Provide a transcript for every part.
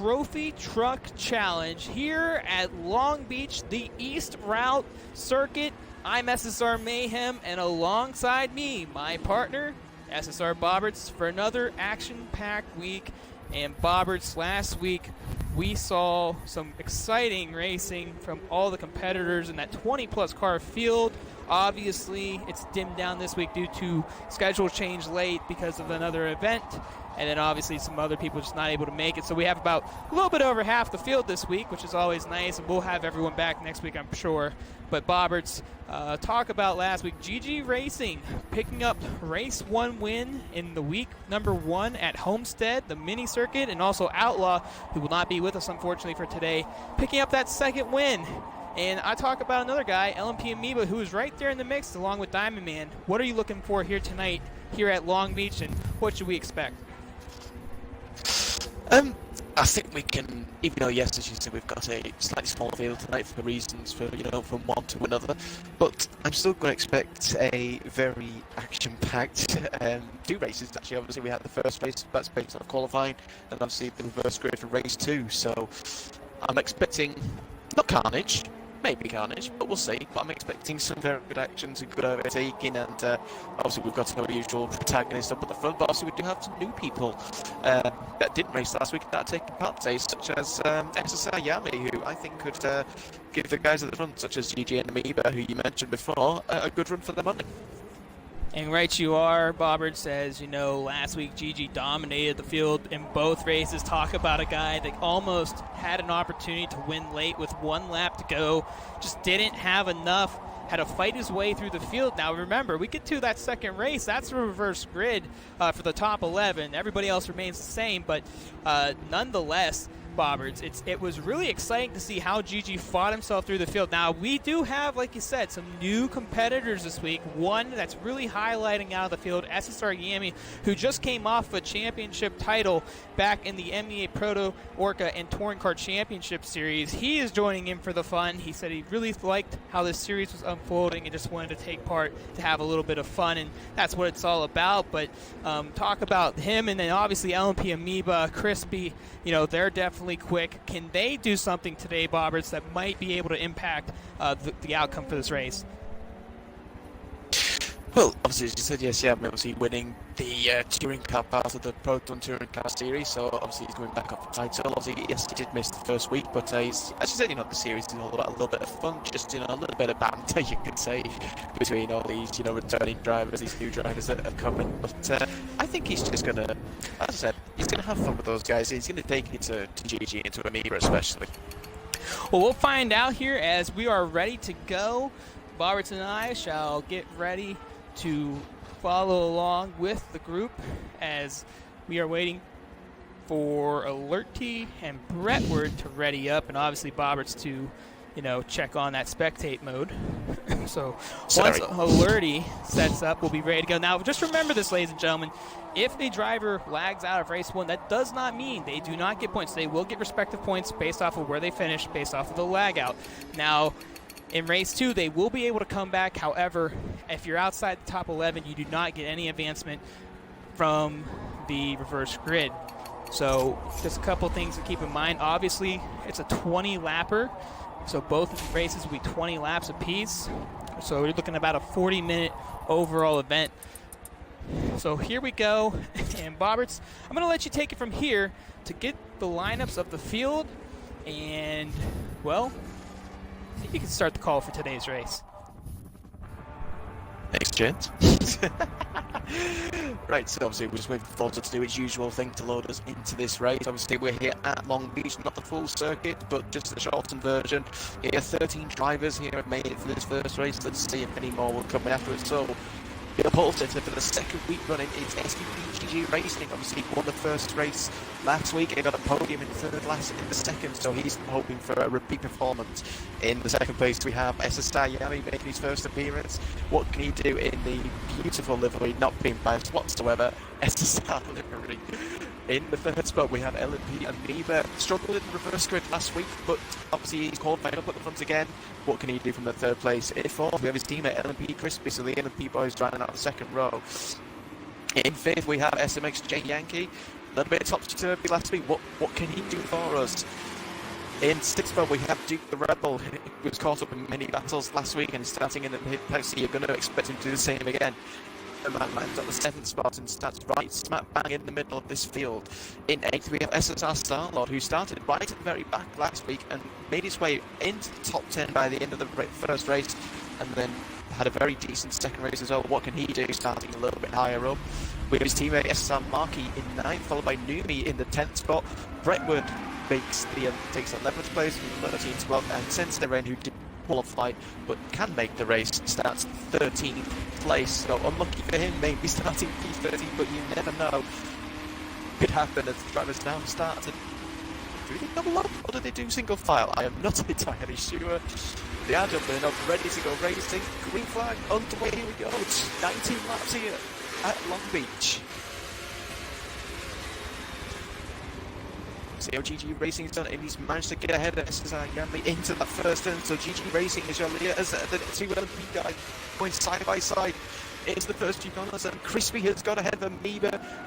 Trophy Truck Challenge here at Long Beach, the East Route Circuit. I'm SSR Mayhem, and alongside me, my partner, SSR Bobberts, for another action-packed week. And Bobberts, last week, we saw some exciting racing from all the competitors in that 20-plus car field. Obviously, it's dimmed down this week due to schedule change late because of another event. And then obviously some other people just not able to make it. So we have about a little bit over half the field this week, which is always nice. And we'll have everyone back next week, I'm sure. But Bobberts, talk about last week. GG Racing picking up race 1 win in the week number 1 at Homestead, the mini circuit, and also Outlaw, who will not be with us unfortunately for today, picking up that second win. And I talk about another guy, LMP Amoeba, who is right there in the mix along with Diamond Man. What are you looking for here tonight here at Long Beach, and what should we expect? I think we can, even though yes, as you said, we've got a slightly smaller field tonight for reasons for, from one to another, but I'm still going to expect a very action-packed 2 races. Actually, obviously we had the first race, that's based on qualifying, and obviously the reverse grid for race 2, so I'm expecting, not carnage, maybe carnage, but we'll see. But I'm expecting some very good action, some good overtaking, and obviously we've got our usual protagonist up at the front, but obviously we do have some new people that didn't race last week that are taking part today, such as SSR Yami, who I think could give the guys at the front, such as GG and Amoeba, who you mentioned before, a good run for their money. And right you are, Bobbert says, last week GG dominated the field in both races. Talk about a guy that almost had an opportunity to win late with 1 lap to go. Just didn't have enough, had to fight his way through the field. Now remember, we get to that second race, that's a reverse grid for the top 11. Everybody else remains the same, but nonetheless, Bobberts, it was really exciting to see how GG fought himself through the field. Now, we do have, like you said, some new competitors this week. One that's really highlighting out of the field, SSR Yami, who just came off a championship title back in the MEA Proto, Orca, and Touring Car Championship Series. He is joining in for the fun. He said he really liked how this series was unfolding and just wanted to take part to have a little bit of fun, and that's what it's all about. But talk about him, and then obviously LMP Amoeba, Crispy, they're definitely quick. Can they do something today, Bobberts, that might be able to impact the outcome for this race? Well, obviously, as you said, yes, yeah, obviously winning the touring car part of the Proton Touring Car Series, so obviously he's going back up the title. Obviously, yes, he did miss the first week, but he's, as you said, the series is all about a little bit of fun, just, a little bit of banter, you could say, between all these, returning drivers, these new drivers that are coming. But I think he's just going to, as I said, he's going to have fun with those guys. He's going to take it to GG and to Amoeba especially. Well, we'll find out here as we are ready to go. Bobberts and I shall get ready to follow along with the group as we are waiting for Alerty and Brentwood to ready up, and obviously Bobberts to, check on that spectate mode. So once Alerty sets up, we'll be ready to go. Now, just remember this, ladies and gentlemen. If a driver lags out of race 1, that does not mean they do not get points. They will get respective points based off of where they finish, based off of the lag out. Now, in race 2, they will be able to come back. However, if you're outside the top 11, you do not get any advancement from the reverse grid. So just a couple things to keep in mind. Obviously, it's a 20-lapper, so both of the races will be 20 laps apiece. So we're looking at about a 40-minute overall event. So here we go. And Bobberts, I'm going to let you take it from here to get the lineups of the field. And, well, you can start the call for today's race. Thanks, gents. Right, so obviously we're just waiting for Volta to do its usual thing to load us into this race. Obviously we're here at Long Beach, not the full circuit, but just the shortened version. Here, 13 drivers here have made it for this first race. Let's see if any more will come after it. So, the pole sitter for the second week running is SPGG Racing. Obviously won the first race last week and got a podium in third last in the second, so he's hoping for a repeat performance. In the second place we have SSR Yami making his first appearance. What can he do in the beautiful livery, not being biased whatsoever, SSR livery? In the third spot we have LMP Amoeba. Struggled in the reverse grid last week, but obviously he's qualified up at the front again. What can he do from the third place? In fourth we have his teammate LMP Crispy, so the LMP boys driving out the second row. In fifth we have SMX J Yankee, A little bit topsy-turvy last week. What can he do for us? In 6th spot, we have Duke the Rebel, who was caught up in many battles last week and starting in the mid-pack, so you're going to expect him to do the same again. The man lands at the 7th spot and starts right smack bang in the middle of this field. In 8th, we have SSR Starlord, who started right at the very back last week and made his way into the top 10 by the end of the first race, and then had a very decent second race as well. What can he do, starting a little bit higher up? We have his teammate SSR Markey in 9th, followed by Numi in the 10th spot. Brentwood takes 11th place from 13th spot, and Senseiren, who didn't qualify but can make the race, starts 13th place. So unlucky for him, maybe starting P13, but you never know. Could happen as the drivers now started. Do they double up or do they do single file? I am not entirely sure. They are jumping up, ready to go racing. Green flag underway, here we go. It's 19 laps here at Long Beach. See how GG Racing has done, and he's managed to get ahead of SSR Yanli into that first turn. So GG Racing is your leader as the two LMP guys going side by side. It's the first two corners, and Crispy has got ahead of MEA,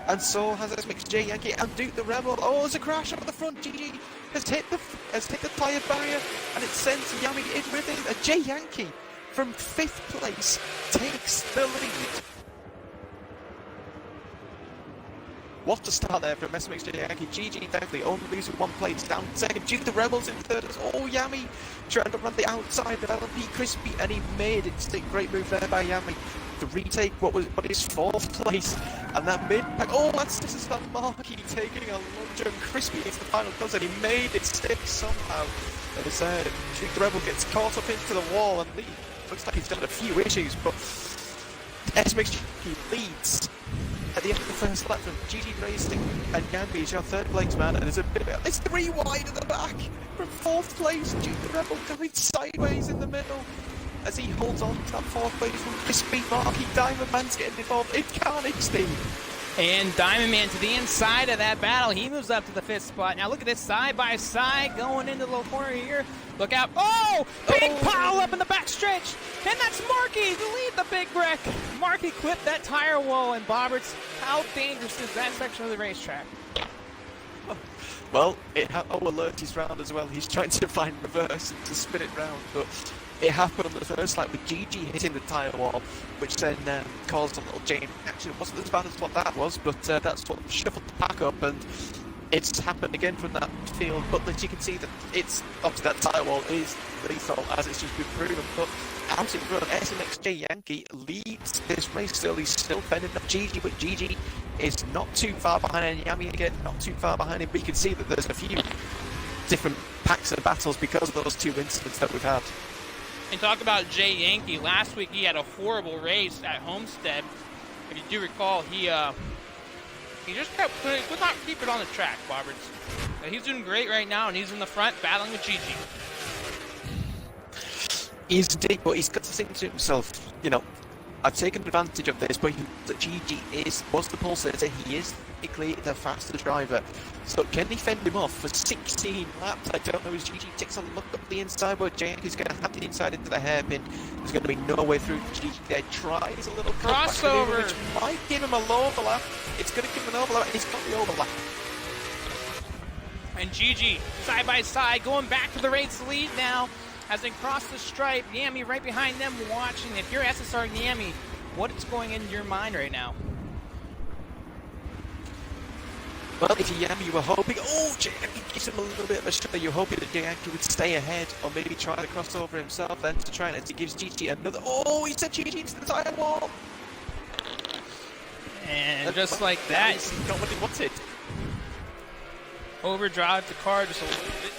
and so has SMX J Yankee and Duke the Rebel. Oh, there's a crash over the front. GG has hit the tyre barrier, and it sends Yami in with him. A J Yankee from 5th place takes the lead. What a start there from SMX J Yankee. GG definitely only losing 1 place, down 2nd. Duke the Rebels in 3rd. Oh, Yami trying to run the outside of LMP Crispy, and he made it. Stick, great move there by Yami to retake what is 4th place, and that mid-pack. Oh, this is Markey taking a lunge, and Crispy into the final close, and he made it stick somehow. And it's Duke the Rebel gets caught up into the wall, and looks like he's got a few issues, but SMX J Yankee leads at the end of the first lap from GG Racing, and Gambi is your 3rd place man, and there's a bit of it's 3 wide at the back from 4th place. Duke the Rebel going sideways in the middle as he holds on to that 4th place from Crispy. Markey. Diamond Man's getting involved in Carnage Steve. And Diamond Man to the inside of that battle. He moves up to the 5th spot. Now look at this side by side going into the little corner here. Look out. Oh! Big pile up in the back stretch. And that's Markey to lead the big wreck. Markey clipped that tire wall. And Bobberts, how dangerous is that section of the racetrack? Well, it alert his round as well. He's trying to find reverse to spin it round, but it happened on the first lap with GG hitting the tyre wall, which then caused a little jam. Actually, it wasn't as bad as what that was, but that's what shuffled the pack up, and it's happened again from that field. But as you can see, that it's obviously that tyre wall is lethal, as it's just been proven. But out in front, SMX J Yankee leads this race still. He's still fending up GG, but GG is not too far behind, and Yami again not too far behind him. But you can see that there's a few different packs of battles because of those 2 incidents that we've had. And talk about Jay Yankee. Last week he had a horrible race at Homestead. If you do recall, he just could not keep it on the track, Bobberts. But he's doing great right now, and he's in the front battling with GG. He's indeed, but he's got to think to himself, you know, I've taken advantage of this, but GG was the pole sitter. He is technically the faster driver. So can he fend him off for 16 laps? I don't know. As GG takes a look up the inside, but Yankee's going to have the inside into the hairpin. There's going to be no way through for GG there. Tries a little crossover, which might give him a low overlap. It's going to give him an overlap, and he's got the overlap. And GG, side by side, going back to the race lead now. As they cross the stripe, Yami right behind them watching. If you're SSR Yami, what is going into your mind right now? Well, if you're Yami, you were hoping, Yankee gives him a little bit of a shot. You're hoping that Yankee would stay ahead, or maybe try to cross over himself, then to try and it gives GG another. Oh, he sent GG into the tire wall. And just like that, he's got what he wanted. Overdrive the car just a little bit there.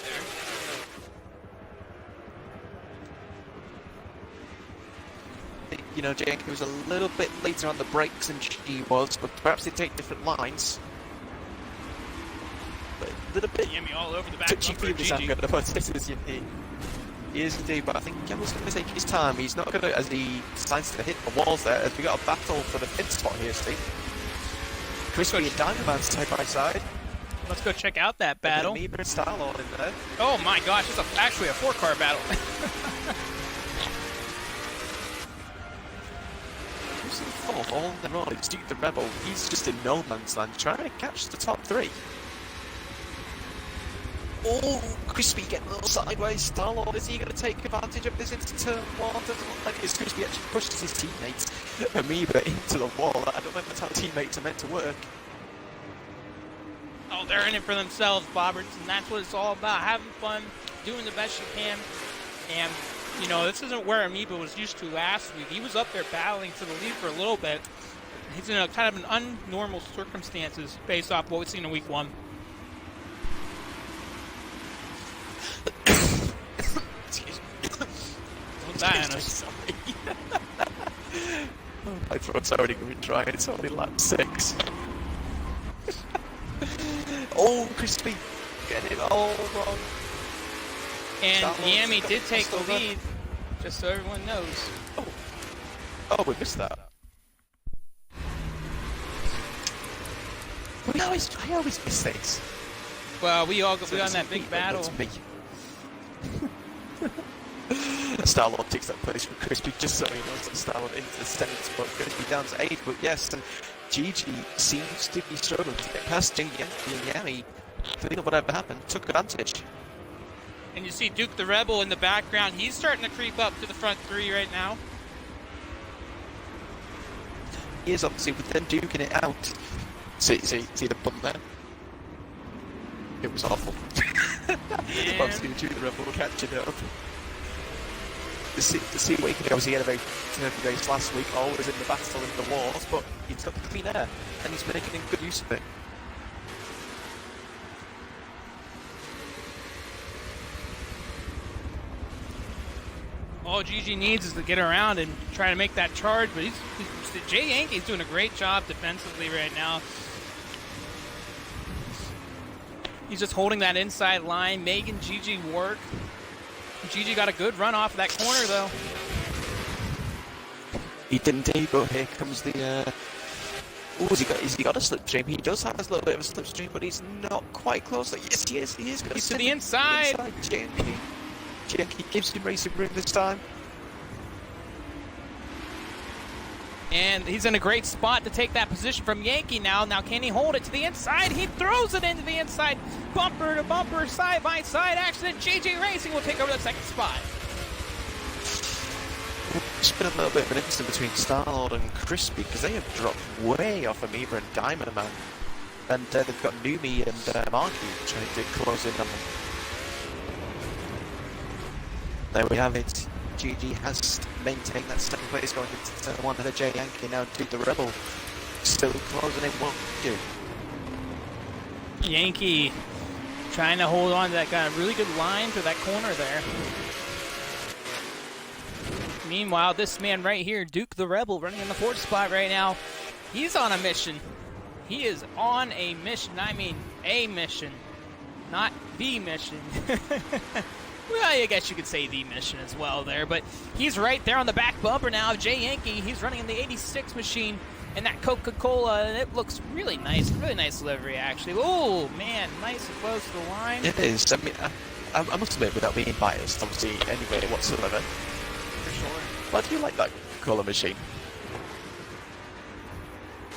You know, Yankee was a little bit later on the brakes than she was, but perhaps they take different lines. But a little bit Yami all over the back. touchy feely, I'm going to put it as he is indeed, but I think Yami's going to take his time. He's not going to, as he decides to hit the walls there, as we got a battle for the 5th spot here, Steve. Crispy and Diamond Man side by side. Let's go check out that battle. MEA and Starlord in there. Oh my gosh, it's actually a 4-car battle. Who's in 4th? all in their own. It's Duke the Rebel. He's just in no man's land trying to catch the top three. Oh, Crispy getting a little sideways. Star-Lord, is he going to take advantage of this into turn one? Doesn't look like it's Crispy actually pushes his teammates, Amoeba, into the wall. I don't know if that's how teammates are meant to work. Oh, they're in it for themselves, Bobberts, and that's what it's all about. Having fun, doing the best you can. And, you know, this isn't where Amoeba was used to last week. He was up there battling for the lead for a little bit. He's in a kind of an unnormal circumstances based off what we've seen in week one. Excuse me. Don't die on us. My throat's already going to be dry. It's only lap 6. Oh, Crispy getting it all wrong. And MEA did take the lead, just so everyone knows. Oh, we missed that. I always miss things. Well, we all got on that big battle. That's me. Star-Lord takes that place from Crispy just so he knows that Star-Lord into the 7th spot, Crispy down to 8th, but yes, and Gigi seems to be struggling to get past Yankee and Yami. I think whatever happened, took advantage. And you see Duke the Rebel in the background. He's starting to creep up to the front three right now. He is obviously with them duking it out. See the bump there? It was awful. Obviously Duke the Rebel catching it up. To see what he can do. Obviously he had a very nervy race last week, always in the battle in the wars, but he's got the clean air and he's making good use of it. All Gigi needs is to get around and try to make that charge, but Jay Yankee's doing a great job defensively right now. He's just holding that inside line, making Gigi work. Gigi got a good run off of that corner, though. He didn't, but here comes the... Oh, has he got a slipstream? He does have a little bit of a slipstream, but he's not quite close. Yes, he is. He is. He's to the inside. Yankee gives him racing room this time. And he's in a great spot to take that position from Yankee now. Now, can he hold it to the inside? He throws it into the inside. Bumper to bumper, side by side action. JJ Racing will take over the 2nd spot. It's been a little bit of an instant between Star-Lord and Crispy because they have dropped way off Amoeba and Diamond Man. And they've got Numi and Marky trying to close in on them. There we have it. GG has maintained that 2nd place going into turn 1 of the J Yankee. Now Duke the Rebel still closing in 1-2. Yankee trying to hold on to that kind of really good line to that corner there. Meanwhile, this man right here, Duke the Rebel, running in the 4th spot right now. He's on a mission. He is on a mission. I mean, a mission, not the mission. Well, I guess you could say the mission as well there, but he's right there on the back bumper now of Jay Yankee. He's running in the 86 machine and that Coca-Cola, and it looks really nice livery actually. Oh man, nice and close to the line. It is. I mean, I must admit, without being biased, obviously, anyway whatsoever. For sure. But I do like that Coca-Cola machine.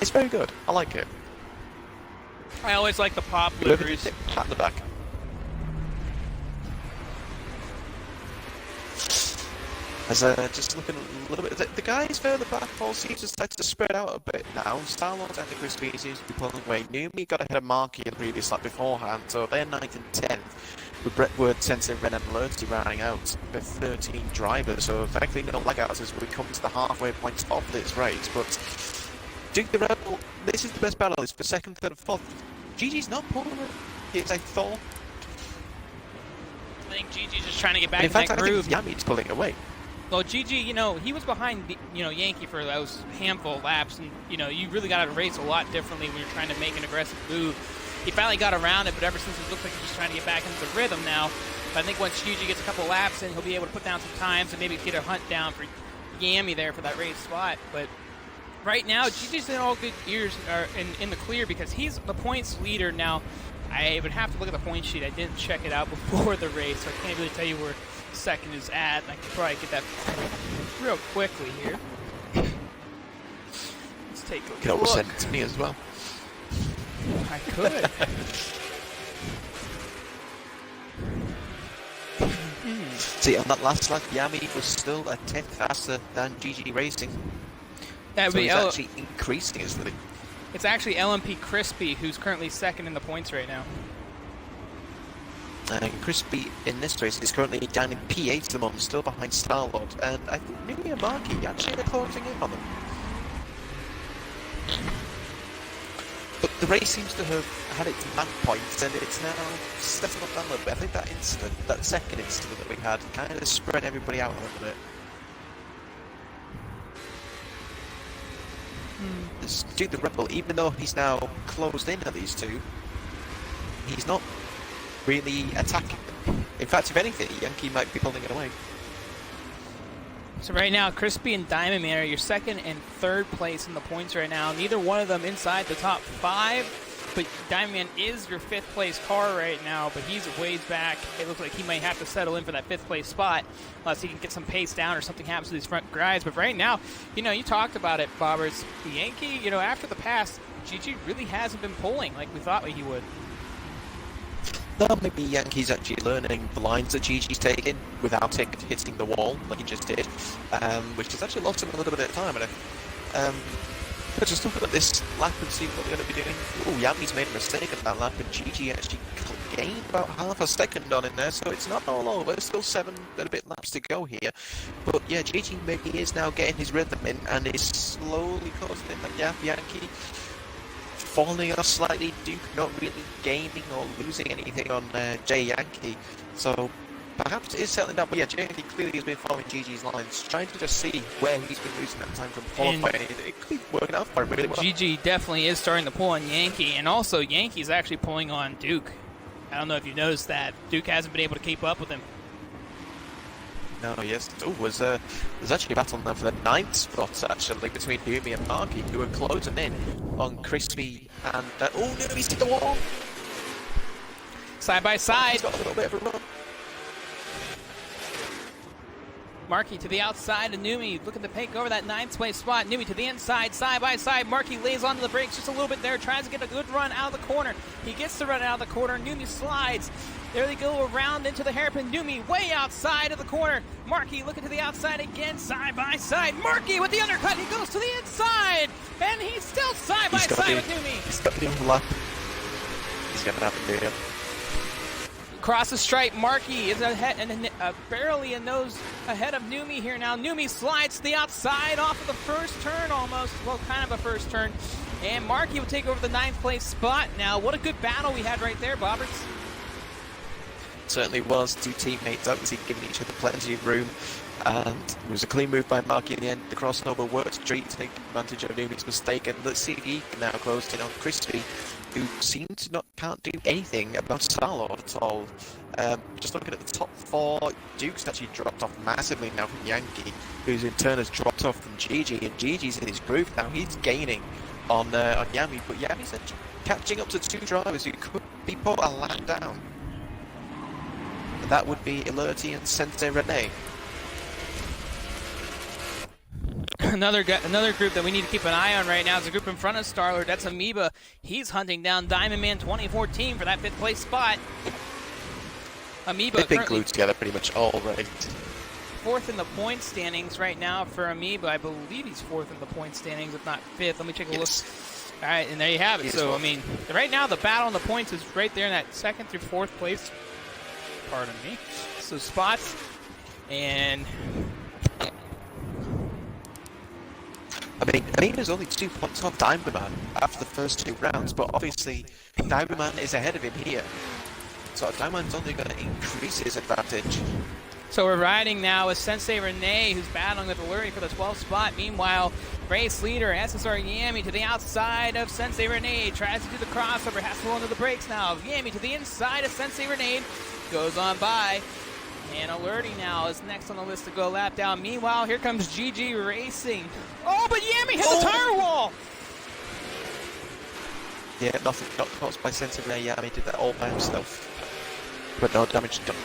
It's very good. I like it. I always like the pop liveries. Pat in the back. As just looking a little bit, the guys further back all seems to start to spread out a bit now. Star-Lord and the Crispy seems to be pulling away. Numi got ahead of Marky in the previous lap beforehand, so they're 9th and 10th. With Brett Word, Sensei, Ren and Lurty rounding out with 13 drivers, so effectively no lagouts as we come to the halfway point of this race. But Duke the Rebel, this is the best battle. It's for 2nd, 3rd, and 4th. Gigi's not pulling it. It's a thought. I think Gigi's just trying to get back in fact, that groove. I think Yami's pulling away. Well, Gigi, you know, he was behind, Yankee for those handful of laps, and, you really got to race a lot differently when you're trying to make an aggressive move. He finally got around it, but ever since it looks like he's just trying to get back into the rhythm now. But I think once Gigi gets a couple laps in, he'll be able to put down some times and maybe get a hunt down for Yami there for that race spot. But right now, Gigi's in all good gears in the clear because he's the points leader now. I would have to look at the point sheet. I didn't check it out before the race, so I can't really tell you where 2nd is at. I could probably get that real quickly here. take a You can always look. send it to me as well. I could. See, on that last lap, Yami was still a tenth faster than GG Racing. That would So be he's actually increasing his lead. It's actually LMP Crispy who's currently second in the points right now. And Crispy in this race is currently down in P8 at the moment, still behind Starlord. And I think maybe a Marky actually are closing in on them. But the race seems to have had its mad points, and it's now stepping up down a little bit. I think that incident, that second incident that we had, kind of spread everybody out a little bit. This Duke the Rebel, even though he's now closed in at these two, he's not really attacking them. In fact, if anything, Yankee might be pulling it away. So right now, Crispy and Diamond Man are your second and third place in the points right now. Neither one of them inside the top 5, but Diamond Man is your 5th place car right now, but he's ways back. It looks like he might have to settle in for that 5th place spot unless he can get some pace down or something happens to these front guys. But right now, you know, you talked about it, Bobbers. The Yankee, you know, after the pass, GG really hasn't been pulling like we thought he would. No, maybe Yankee's actually learning the lines that GG's taking without it hitting the wall like he just did, which has actually lost him a little bit of time. But just looking at this lap and see what they're going to be doing. Oh, Yami's made a mistake at that lap, and GG actually gained about half a second on in there, so it's not all over. There's still 7 and a bit laps to go here. But yeah, GG maybe is now getting his rhythm in and is slowly causing in that Yankee falling off slightly, Duke not really gaining or losing anything on Jay Yankee, so perhaps it is settling down. But yeah, Jay Yankee clearly has been following GG's lines, trying to just see where he's been losing that time from qualifying. It could be working out for him really well. GG definitely is starting to pull on Yankee, and also Yankee's actually pulling on Duke. I don't know if you noticed that. Duke hasn't been able to keep up with him. No, yes. Oh, there's actually a battle now for the 9th spot, actually, between Humi and Marky, who are closing in on Crispy and... oh, no, he's hit the wall! Side by side. He's got a little bit of a run. Marky to the outside, and Numi looking to take over that 9th place spot. Numi to the inside, side by side. Marky lays onto the brakes just a little bit there, tries to get a good run out of the corner. He gets the run out of the corner. Numi slides. There they go around into the hairpin. Numi way outside of the corner. Marky looking to the outside again, side by side. Marky with the undercut. He goes to the inside, and he's still side by side with Numi. He's got the overlap. He's going to have to do it. Across the stripe, Marky is ahead and barely a nose ahead of Numi here now. Numi slides to the outside off of the first turn almost. Well, kind of a first turn. And Marky will take over the 9th place spot now. What a good battle we had right there, Bobberts. Certainly was. 2 teammates obviously giving each other plenty of room. And it was a clean move by Marky in the end. The crossover worked straight to take advantage of Numi's mistake. And let's see if he can now close in on Crispy, who seems to can't do anything about Starlord at all. Just looking at the top 4, Duke's actually dropped off massively now from Yankee, who's in turn has dropped off from GG, and GG's in his groove now. He's gaining on Yami, but Yami's catching up to 2 drivers who could be put a lap down. And that would be Alerty and Sensei Rene. Another group that we need to keep an eye on right now is a group in front of Starlord. That's Amoeba. He's hunting down Diamond Man 2014 for that 5th place spot. Amoeba they've been glued together pretty much all right. 4th in the point standings right now for Amoeba. I believe he's 4th in the point standings, if not 5th. Let me take a look. All right, and there you have it. So, I mean, right now the battle on the points is right there in that 2nd through 4th place. Pardon me. So spots, and... I mean, Amoeba's only 2 points off Diamond Man after the first 2 rounds, but obviously Diamond Man is ahead of him here. So Diamond Man's only going to increase his advantage. So we're riding now with Sensei Rene, who's battling with Alluri for the 12th spot. Meanwhile, race leader SSR Yami to the outside of Sensei Rene, tries to do the crossover, has to go under the brakes now. Yami to the inside of Sensei Rene, goes on by. And Alerty now is next on the list to go lap down. Meanwhile, here comes GG Racing. Oh, but Yami hit the tire wall! Yeah, nothing got caused by Sensei Rene. Yami did that all by himself. But no damage done.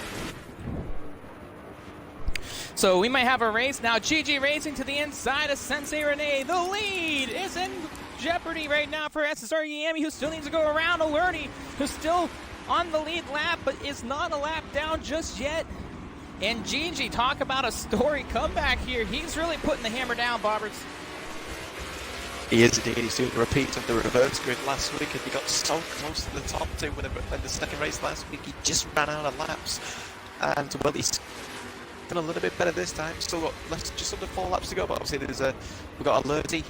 So we might have a race now. GG Racing to the inside of Sensei Rene. The lead is in jeopardy right now for SSR Yami, who still needs to go around Alerty, who's still on the lead lap, but is not a lap down just yet. And Gigi, talk about a story comeback here. He's really putting the hammer down, Bobbers. He is indeed. He's doing a repeat of the reverse grid last week, and he got so close to the top two in the second race last week. He just ran out of laps, and well, he's done a little bit better this time. Still got just under 4 laps to go, but obviously we've got Alerty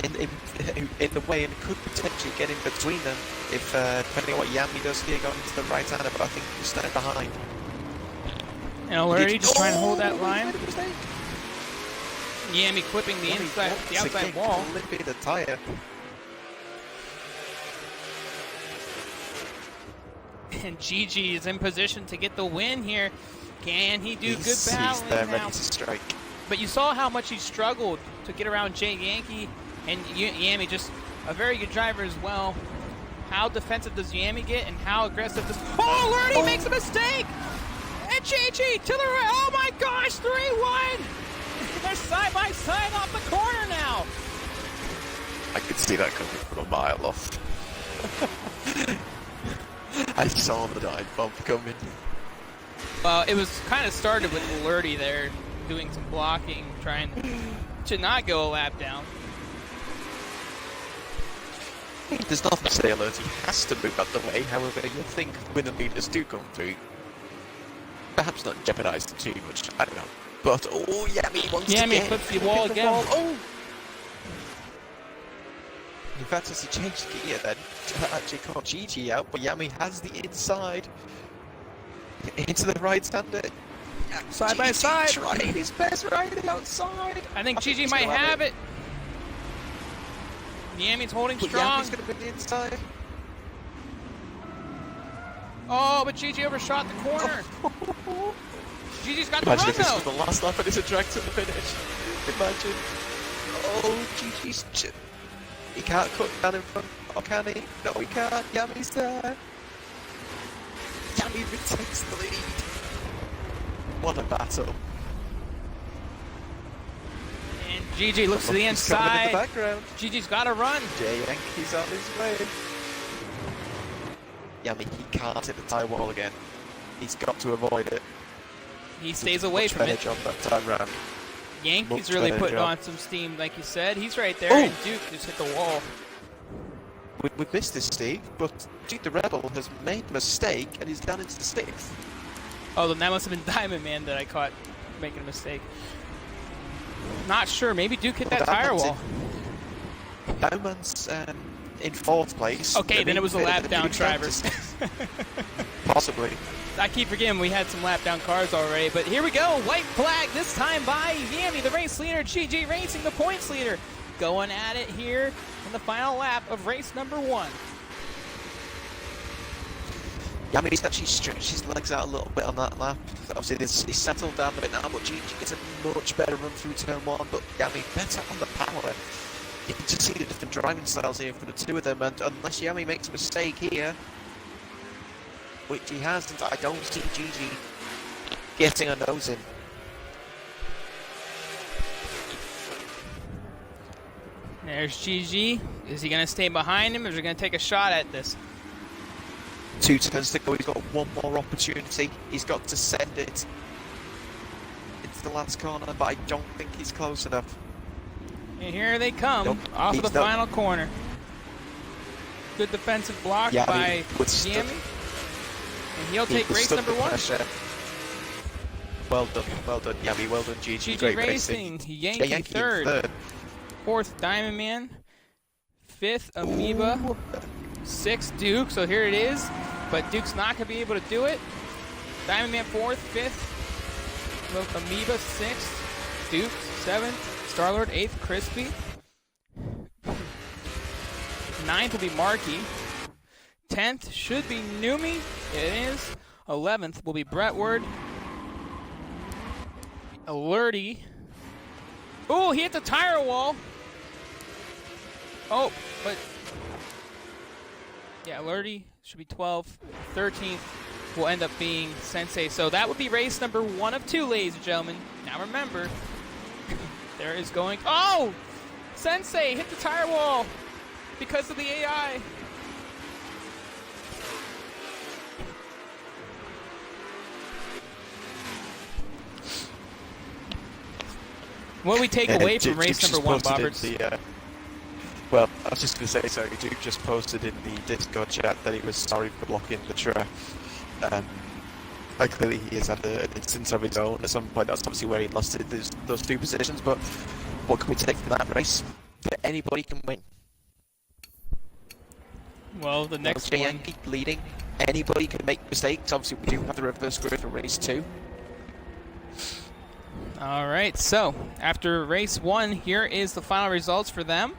in the way and could potentially get in between them if depending on what Yami does here going into the right hander, but I think he's staying behind. And Alerty just trying to hold that line. Yami clipping the outside wall. Clipping the tire. And Gigi is in position to get the win here. Can he do good battling there now? ready to strike. But you saw how much he struggled to get around Jay Yankee, and Yami just a very good driver as well. How defensive does Yami get, and how aggressive does... Oh, Alerty makes a mistake! And Gigi to the right. Oh my gosh, 3-1! They're side by side off the corner now. I could see that coming from a mile off. I saw the dive bump coming. Well, it was kind of started with Alerty there, doing some blocking, trying to not go a lap down. There's nothing to say Alerty has to move out the way, however, you think when the leaders do come through, perhaps not jeopardize them too much, I don't know. But, oh, Yami wants to get clips the wall again. Oh! In fact, as he changed gear then, actually caught Gigi out, but Yami has the inside. Into the right-hander. Side by side. Trying his best riding outside. I think Gigi might have it. Yami's holding strong. Yami's going to be the inside. Oh, but Gigi overshot the corner. Gigi's got the run, Imagine if this though. was the last lap and it's a drag to the finish. Imagine. Oh, Gigi's... He can't cut down in front. Oh, can he? No, he can't. Yami's there. Yami takes the lead. What a battle. And Gigi looks to the inside. In the background. Gigi's got to run. Jay Yankee's on his way. Yami, he can't hit the tyre wall again. He's got to avoid it. He stays away from it. Job that time round. Yankee's really putting on some steam, like you said. He's right there, and Duke just hit the wall. We missed this, Steve, but Duke the Rebel has made a mistake, and he's down into the 6th. Oh, then that must have been Diamond Man that I caught making a mistake. Not sure. Maybe Duke hit that tire wall. Diamond's in 4th place. Okay, then it was a lap down driver. Possibly. I keep forgetting we had some lap down cars already, but here we go. White flag this time by Yami, the race leader. GG Racing, the points leader. Going at it here in the final lap of race number 1. Yami's actually stretched his legs out a little bit on that lap. Obviously, he's settled down a bit now, but GG gets a much better run through turn 1, but Yami better on the power. You can just see the different driving styles here for the two of them, and unless Yami makes a mistake here, which he hasn't, I don't see Gigi getting a nose in. There's Gigi. Is he going to stay behind him, or is he going to take a shot at this? 2 turns to go, he's got one more opportunity. He's got to send it into the last corner, but I don't think he's close enough. And here they come, off of the final corner. Good defensive block by Yami. And he'll take race number 1. Well done, Yami, well done, Gigi. GG Racing, Yankee 3rd. 4th, Diamond Man. 5th, Amoeba. 6th, Duke, so here it is. But Duke's not going to be able to do it. Diamond Man 4th, 5th. Amoeba 6th. Duke 7th. Starlord 8th, Crispy. 9th will be Markey. 10th should be Numi. It is. 11th will be Brentward. Alerty. Oh, he hit the tire wall. Oh, but... yeah, Alerty should be 12th. 13th will end up being Sensei. So that would be race number 1 of 2, ladies and gentlemen. Now remember, there is going... oh! Sensei hit the tire wall because of the AI. What do we take away from race number one, Bobbert? Well, I was just going to say, sorry, Duke just posted in the Discord chat that he was sorry for blocking the track. Clearly he has had an instance of his own at some point. That's obviously where he lost those 2 positions, but what can we take from that race? That anybody can win. Well, the next Jay one... Yankee leading. Anybody can make mistakes. Obviously, we do have the reverse grid for race 2. All right, so after race 1, here is the final results for them.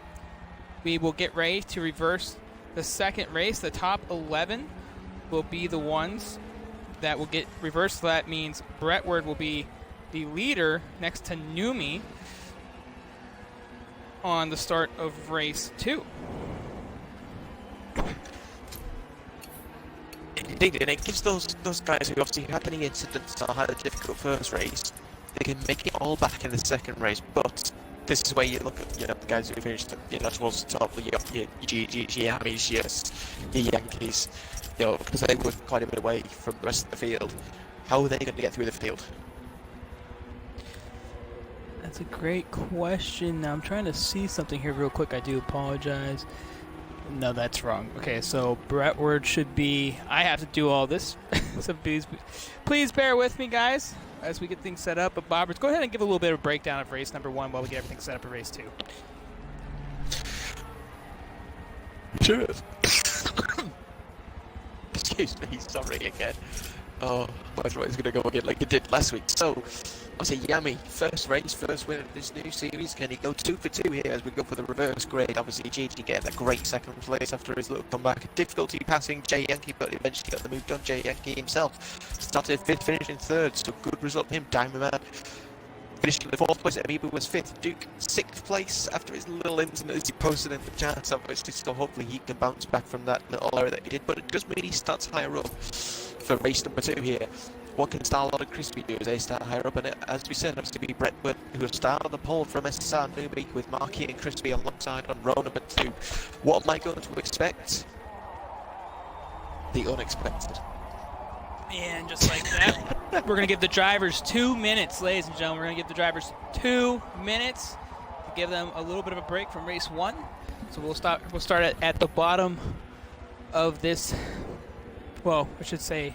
We will get ready to reverse the second race. The top 11 will be the ones that will get reversed. So that means Brentwood will be the leader next to Numi on the start of race 2. Indeed, and it gives those guys who obviously had any incidents or had a difficult first race, they can make it all back in the second race. But this is where you look at the guys who finished towards the top, your Yamis, your Yankees, because they were quite a bit away from the rest of the field. How are they going to get through the field? That's a great question. Now I'm trying to see something here real quick. I do apologize. No, that's wrong. Okay, so Brentwood should be... I have to do all this. So please bear with me, guys, as we get things set up. But Bobbert, go ahead and give a little bit of a breakdown of race number 1 while we get everything set up for race 2. Sure. Excuse me, sorry again. Oh, my throat's going to go again like it did last week. So, obviously, Yami, first race, first win of this new series. Can he go 2 for 2 here as we go for the reverse grade? Obviously, Gigi getting a great second place after his little comeback. Difficulty passing Jay Yankee, but eventually got the move done. Jay Yankee himself started 5th, finishing 3rd, so good result for him. Diamond Man finishing in the 4th place. Amoeba was 5th. Duke 6th place after his little incident as he posted in the chat. Obviously, so hopefully he can bounce back from that little error that he did. But it does mean he starts higher up for race number 2 here. What can Starlord and Crispy do as they start higher up? And as we said, obviously be Brentwood, who have started on the pole from SSR Newbie with Marky and Crispy alongside on row number 2. What am I going to expect? The unexpected. And just like that, we're going to give the drivers 2 minutes, ladies and gentlemen. We're going to give the drivers 2 minutes to give them a little bit of a break from race 1. So we'll start at the bottom of this, well, I should say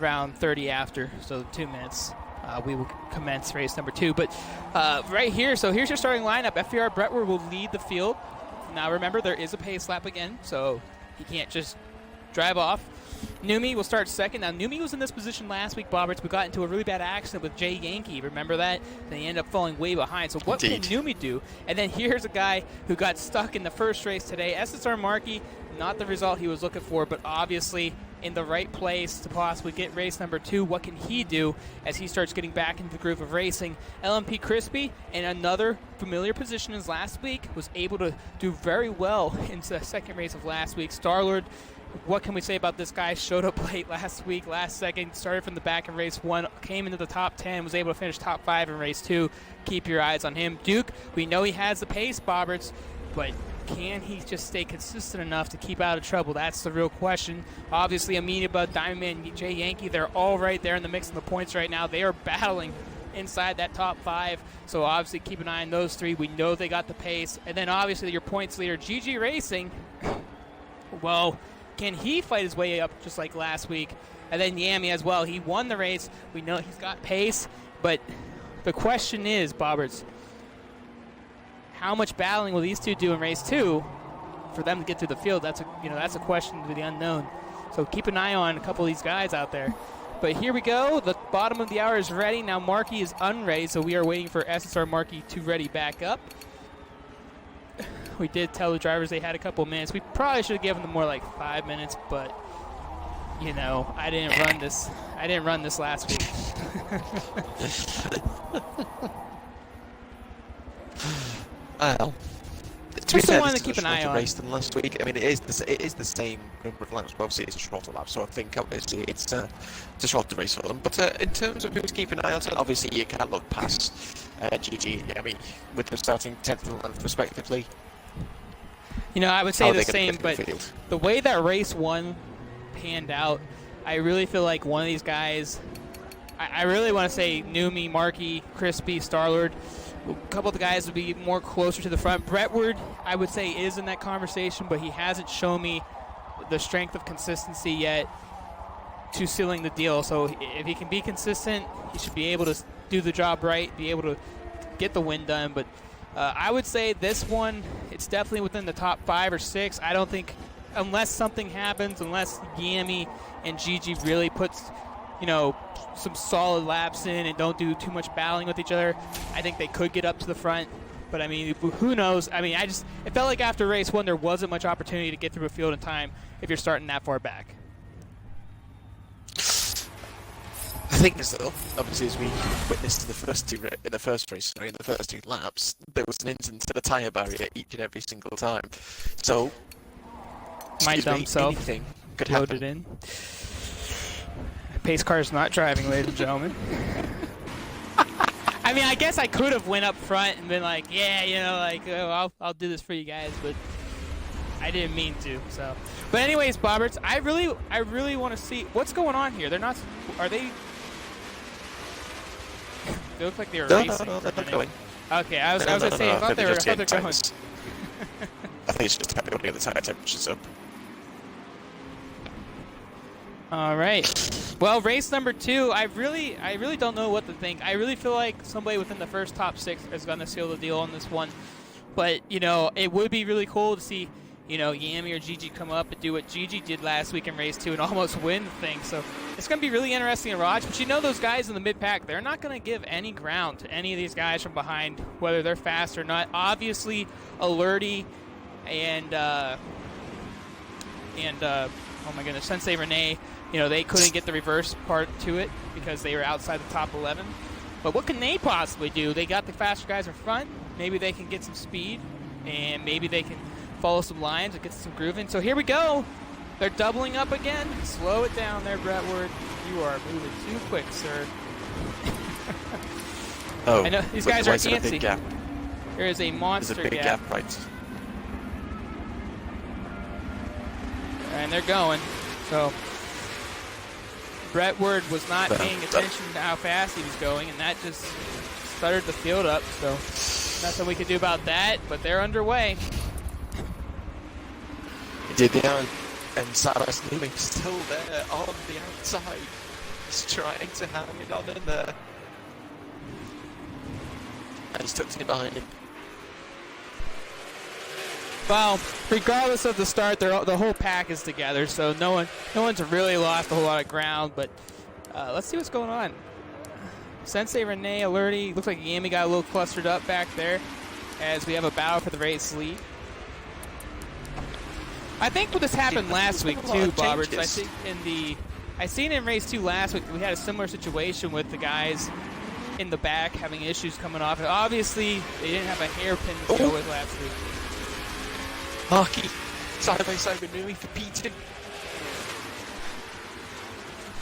round 30 after, so 2 minutes. We will commence race number 2. But right here, so here's your starting lineup. FVR Brentwood will lead the field. Now remember, there is a pace lap again, so he can't just drive off. Numi will start second. Now, Numi was in this position last week, Bobberts. We got into a really bad accident with Jay Yankee. Remember that? Then he ended up falling way behind. So what can Numi do? And then here's a guy who got stuck in the first race today. SSR Markey, not the result he was looking for, but obviously in the right place to possibly get race number 2. What can he do as he starts getting back into the groove of racing? LMP Crispy, in another familiar position as last week, was able to do very well into the second race of last week. Starlord, what can we say about this guy? Showed up late last week, last second, started from the back in race 1, came into the top 10, was able to finish top 5 in race 2. Keep your eyes on him. Duke, we know he has the pace, Bobberts, but can he just stay consistent enough to keep out of trouble? That's the real question. Obviously, Amoeba, Diamond Man, Jay Yankee, they're all right there in the mix of the points right now. They are battling inside that top 5, so obviously keep an eye on those 3. We know they got the pace. And then obviously your points leader, GG Racing, well, can he fight his way up just like last week? And then Yami as well. He won the race. We know he's got pace, but the question is, Bobberts, how much battling will these two do in race 2 for them to get through the field? That's a question to the unknown. So keep an eye on a couple of these guys out there. But here we go. The bottom of the hour is ready. Now Markey is unready, so we are waiting for SSR Markey to ready back up. We did tell the drivers they had a couple minutes. We probably should have given them more like 5 minutes, but I didn't run this. I didn't run this last week. Well, To be Just fair, one this to is keep a an eye shorter on. race than last week. I mean, it is the same number of laps, but obviously it's a shorter lap, so I think obviously it's a shorter race for them. But in terms of who to keep an eye on, obviously you can't look past GG. I mean, with them starting 10th and 11th respectively. You know, I would say the same, but the way that race 1 panned out, I really feel like one of these guys, I really want to say Numi, Markey, Crispy, Starlord, a couple of the guys would be more closer to the front. Brentwood, I would say, is in that conversation, but he hasn't shown me the strength of consistency yet to sealing the deal. So if he can be consistent, he should be able to do the job right, be able to get the win done. But I would say this one, it's definitely within the top 5 or 6. I don't think, unless something happens, unless Yami and Gigi really puts, you know, some solid laps in and don't do too much battling with each other, I think they could get up to the front. But I mean, who knows? I mean, it felt like after race 1 there wasn't much opportunity to get through a field in time if you're starting that far back. The thing is, though, obviously, as we witnessed in the first two laps, there was an incident to the tyre barrier each and every single time. So, My dumb self anything could loaded happen. in. Pace car is not driving, ladies and gentlemen. I mean, I guess I could have went up front and been like, yeah, you know, like, oh, I'll do this for you guys, but I didn't mean to. So, but anyways, Bobberts, I really want to see what's going on here. They're not. Are they? They look like they were racing. No, they're not going. Okay, I was gonna say, I thought they were going. I think it's just having to get the tire temperatures up. All right. Well, race number 2, I really don't know what to think. I really feel like somebody within the first top 6 is going to seal the deal on this one. But, you know, it would be really cool to see, you know, Yami or Gigi come up and do what Gigi did last week in race 2 and almost win the thing. So it's going to be really interesting to watch. But you know, those guys in the mid-pack, they're not going to give any ground to any of these guys from behind, whether they're fast or not. Obviously, Alerty and oh my goodness, Sensei Renee, you know, they couldn't get the reverse part to it because they were outside the top 11. But what can they possibly do? They got the faster guys in front. Maybe they can get some speed, and maybe they can follow some lines and get some grooving. So here we go. They're doubling up again. Slow it down there, Brentwood. You are moving too quick, sir. Oh, I know these guys are antsy. Big gap. There is a monster There's a big gap, right? And they're going. So Brentwood was not paying attention to how fast he was going, and that just stuttered the field up. So nothing we could do about that, but they're underway. He did, yeah, and Saras Numi still there on the outside. He's trying to hang it on in there. And he's tucked it behind him. Well, regardless of the start, the whole pack is together, so no one's really lost a whole lot of ground. But let's see what's going on. Sensei Renee Alerty, looks like Yami got a little clustered up back there as we have a battle for the race lead. I think this happened last week too, Bobberts. I think I seen in race 2 last week we had a similar situation with the guys in the back having issues coming off. And obviously, they didn't have a hairpin to go with last week. Markey, side by side with Nui for P2.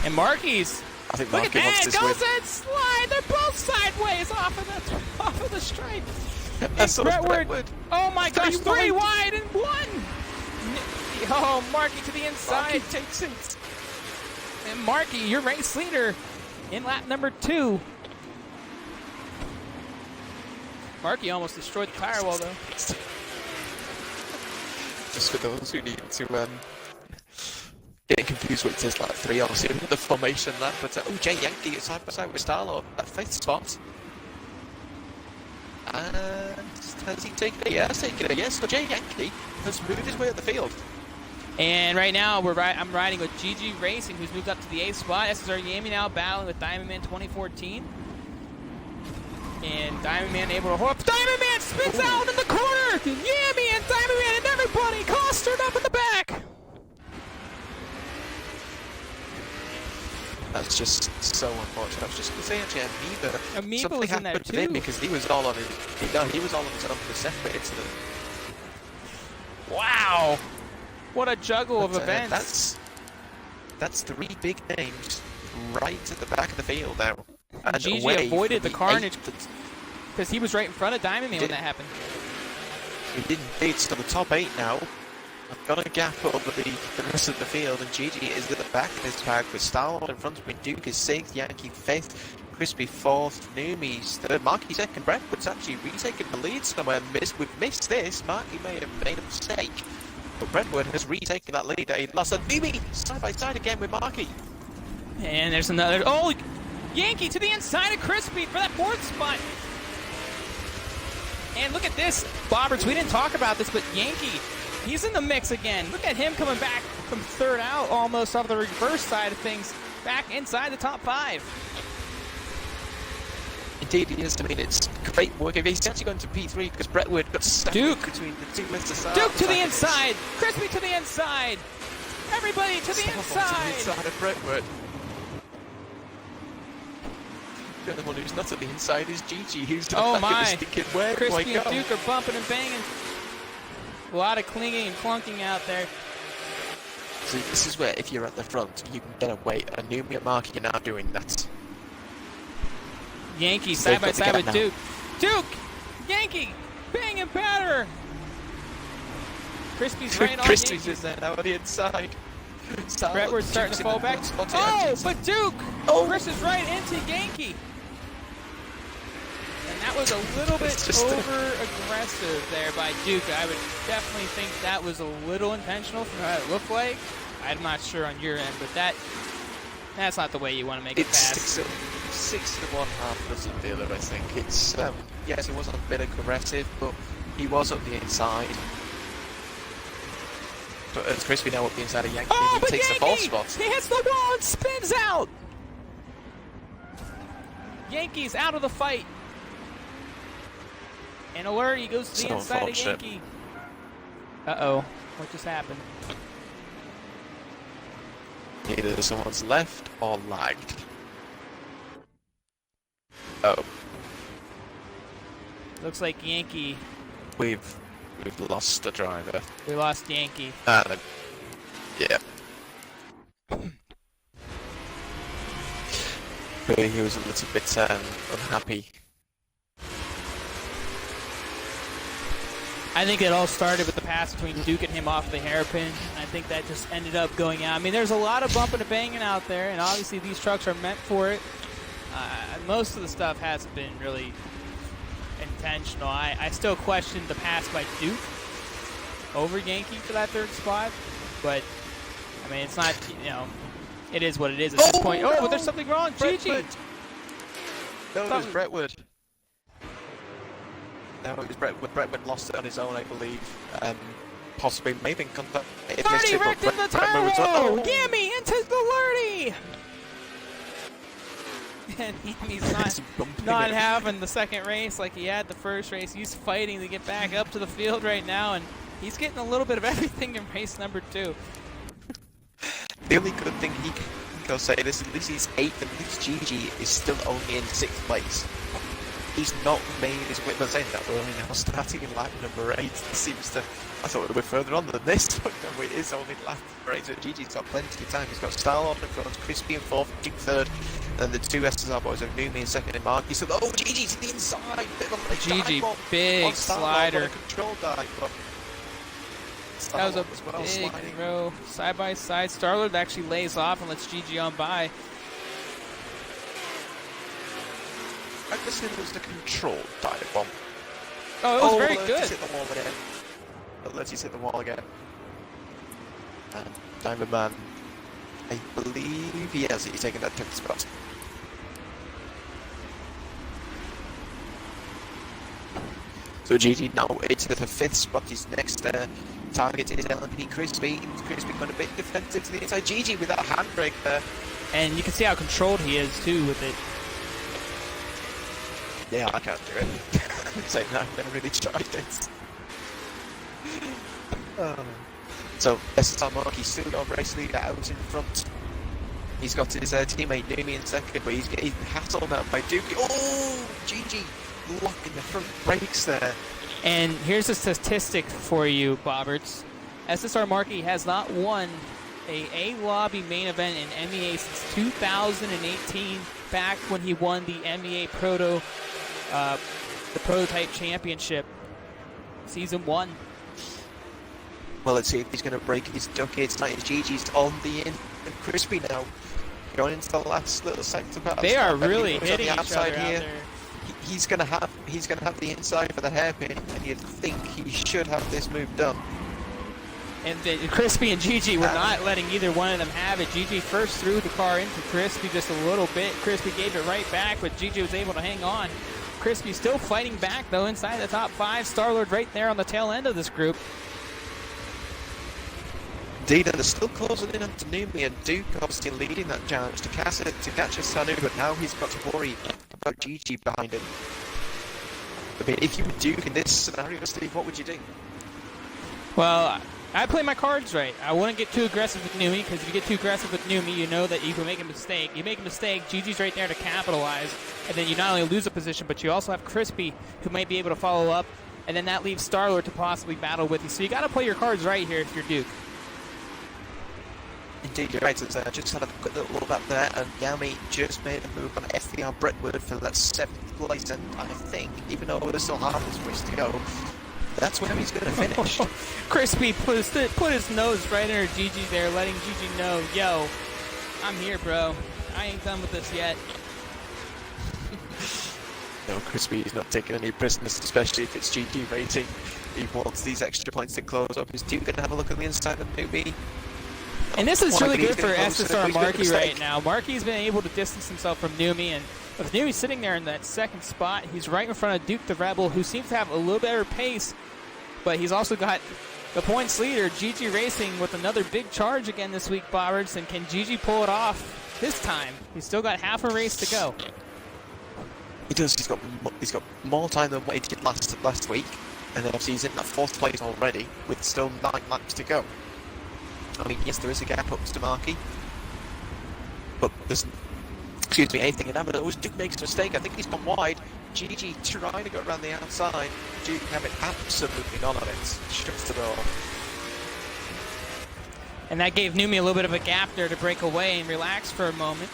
And Markey's. I think Look Markey at wants that! this Goes win. and slide! They're both sideways off of the stripe. That's Brentwood. Oh my gosh, 3 wide. wide and 1! Oh, Markey to the inside. Markey takes it. And Markey, your race leader in lap number 2. Markey almost destroyed the tire wall, though. Just for those who need to get confused with this, like 3 obviously in the formation there, but oh, Jay Yankee is side by side with Starlord at 5th spot. And has he taken it? Yeah, he's taken it. Yes, so Jay Yankee has moved his way up the field. And right now, I'm riding with GG Racing, who's moved up to the 8th spot. SSR Yami now battling with Diamond Man 2014. And Diamond Man able to hold up. Diamond Man spits out in the corner! Yami and Diamond Man and everybody clustered up in the back! That's just so unfortunate. I was just going to say, actually, Amoeba something was in there happened to him too. because he was all on his own for the separate incident. Wow! What a juggle of But, events. that's 3 big names right at the back of the field now. And Gigi away avoided the from carnage 8th. because he was right in front of Diamond Man when that happened. We didn't beat to the top 8 now. I've got a gap over the rest of the field, and Gigi is at the back of this pack with Starlord in front of me. Duke is 6th, Yankee 5th, Crispy 4th, Numi's 3rd, Marky 2nd. Brentwood's actually retaken the lead somewhere. We've missed this. Marky may have made a mistake, but Brentwood has retaken that lead. He lost a Numi side by side again with Marky. And there's another. Oh, Yankee to the inside of Crispy for that 4th spot. And look at this, Bobberts. We didn't talk about this, but Yankee, he's in the mix again. Look at him coming back from 3rd out, almost off the reverse side of things, back inside the top 5. Indeed, he is. I mean, it's great work. He's actually going to P3 because Brentwood got stuck between the 2 Mr. Side. Duke to the inside. Crispy to the inside. Everybody to the inside. To the inside of Brentwood. The only one who's not at the inside is Gigi, who's to the back of the thinking, where do I Crispy go? and Duke are bumping and banging. A lot of clinging and clunking out there. So this is where, if you're at the front, you can get away. And Numi and Marky are now doing that. Yankee side by side with Duke. Duke! Yankee! Bang and batter! Crispy's right on Crispy's Yankee. is there now on the inside. Brentwood's starting to fall back. Oh, but Duke! Chris is right into Yankee. And that was a little bit over-aggressive there by Duke. I would definitely think that was a little intentional from how it looked like. I'm not sure on your end, but that's not the way you want to make it pass. 6 to 1 half dozen dealer, I think. It's yes, it wasn't a bit aggressive, but he was up the inside. But as Crispy now up the inside of Yankee, he takes the false spot. He hits the wall and spins out. Yankee's out of the fight. And alert, he goes to the inside of Yankee. Uh-oh, what just happened? Either someone's left or lagged. Oh. Looks like Yankee. We've lost a driver. We lost Yankee. Yeah. But he was a little bit unhappy. I think it all started with the pass between Duke and him off the hairpin. I think that just ended up going out. I mean, there's a lot of bumping and banging out there, and obviously these trucks are meant for it. Most of the stuff hasn't been really intentional. I still question the pass by Duke over Yankee for that 3rd spot, but I mean, it's not, it is what it is at this point. Oh, but there's something wrong. Gigi. No, it was Brentwood. No, it was Brentwood. Brentwood lost it on his own, I believe. Possibly, maybe in contact. Lurdy wrecked in the turbo! Gimme into the Lurdy! And he's not having the second race like he had the first race. He's fighting to get back up to the field right now, and he's getting a little bit of everything in race number 2. The only good thing he can go say this, at least he's 8th, and at least Gigi is still only in 6th place. He's not made his way, but saying that, we're only now starting in lap number 8. It seems to, I thought we'd be further on than this, but no, it is only lap number 8, so Gigi's got plenty of time. He's got Starlord in front, Crispy in 4th, Duke 3rd, and the 2 SSR boys are Numi in 2nd and Marky. So, Gigi to the inside! Gigi, big slider. Control dive, but that was a big row, side by side. Starlord actually lays off and lets Gigi on by. I guess it was the control dive bomb. Oh, it was very good. Let's hit the wall again. Let's hit the wall again. And Diamond Man, I believe he has. He's taking that 10th spot. So Gigi now into the 5th spot. His next target is LMP Crispy. Crispy got a bit defensive to the inside. Gigi with that handbrake there. And you can see how controlled he is too with it. Yeah, I can't do it. Saying that, I've never really tried it. So, SSR Marky still got race leader out in front. He's got his teammate Numi in 2nd, but he's getting hassled out by Dookie. Oh, Gigi locking the front brakes there. And here's a statistic for you, Bobberts. SSR Markey has not won a lobby main event in MEA since 2018, back when he won the MEA the Prototype Championship, Season 1. Well, let's see if he's going to break his duck. It's like GG's on the in. And Crispy now going into the last little sector. They are really hitting each other here. Out there. He's gonna have the inside for the hairpin, and you'd think he should have this move done. And Crispy and Gigi were not letting either one of them have it. Gigi first threw the car into Crispy just a little bit. Crispy gave it right back, but Gigi was able to hang on. Crispy still fighting back, though, inside the top 5. Starlord right there on the tail end of this group. Indeed, and they're still closing in on Tanumi, and Duke obviously leading that challenge to catch a Sanu, but now he's got to worry about Gigi behind him. I mean, if you were Duke in this scenario, Steve, what would you do? Well, I play my cards right. I wouldn't get too aggressive with Numi, because if you get too aggressive with Numi, you know that you can make a mistake. You make a mistake, Gigi's right there to capitalize, and then you not only lose a position, but you also have Crispy, who might be able to follow up, and then that leaves Starlord to possibly battle with you. So you got to play your cards right here if you're Duke. Indeed, you're right. I just had a quick little look back there, and Yami just made a move on FDR Brentwood for that 7th place, and I think, even though there's still half his race to go, that's where he's going to finish. Crispy put his nose right in her Gigi there, letting Gigi know, yo, I'm here, bro. I ain't done with this yet. No, Crispy is not taking any prisoners, especially if it's GG rating. He wants these extra points to close up. Is Duke going to have a look at the inside of Newbie? And this is really good for SSR Markey right now. Markey's been able to distance himself from Numi, and with Numi sitting there in that second spot, he's right in front of Duke the Rebel, who seems to have a little better pace, but he's also got the points leader, GG Racing, with another big charge again this week, Bobberts, and can GG pull it off this time? He's still got half a race to go. He does. He's got more time than what he did last week, and then obviously he's in that 4th place already with still 9 laps to go. I mean, yes, there is a gap up to Markey, but there's, anything can happen. Always Duke makes a mistake. I think he's gone wide. GG trying to go around the outside. Duke having absolutely none of it. Shuts the door. And that gave Numi a little bit of a gap there to break away and relax for a moment.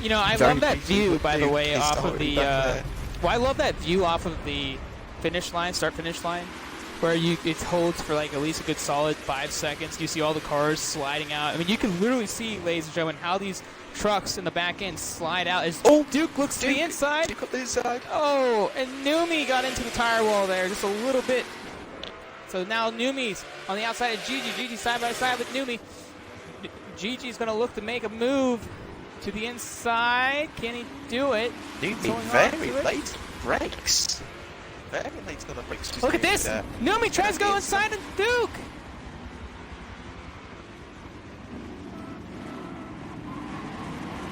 You know, I love that view, by the way, off of the. Well, I love that view off of the finish line, start-finish line, where it holds for like at least a good solid 5 seconds. You see all the cars sliding out. I mean, you can literally see, ladies and gentlemen, how these trucks in the back end slide out as Duke looks to the inside. Duke up the inside. Oh, and Numi got into the tire wall there just a little bit. So now Numi's on the outside of Gigi. Gigi side by side with Numi. Gigi's going to look to make a move to the inside. Can he do it? Numi very late brakes. Very late on the brakes. Look at this! Numi tries to go inside of Duke!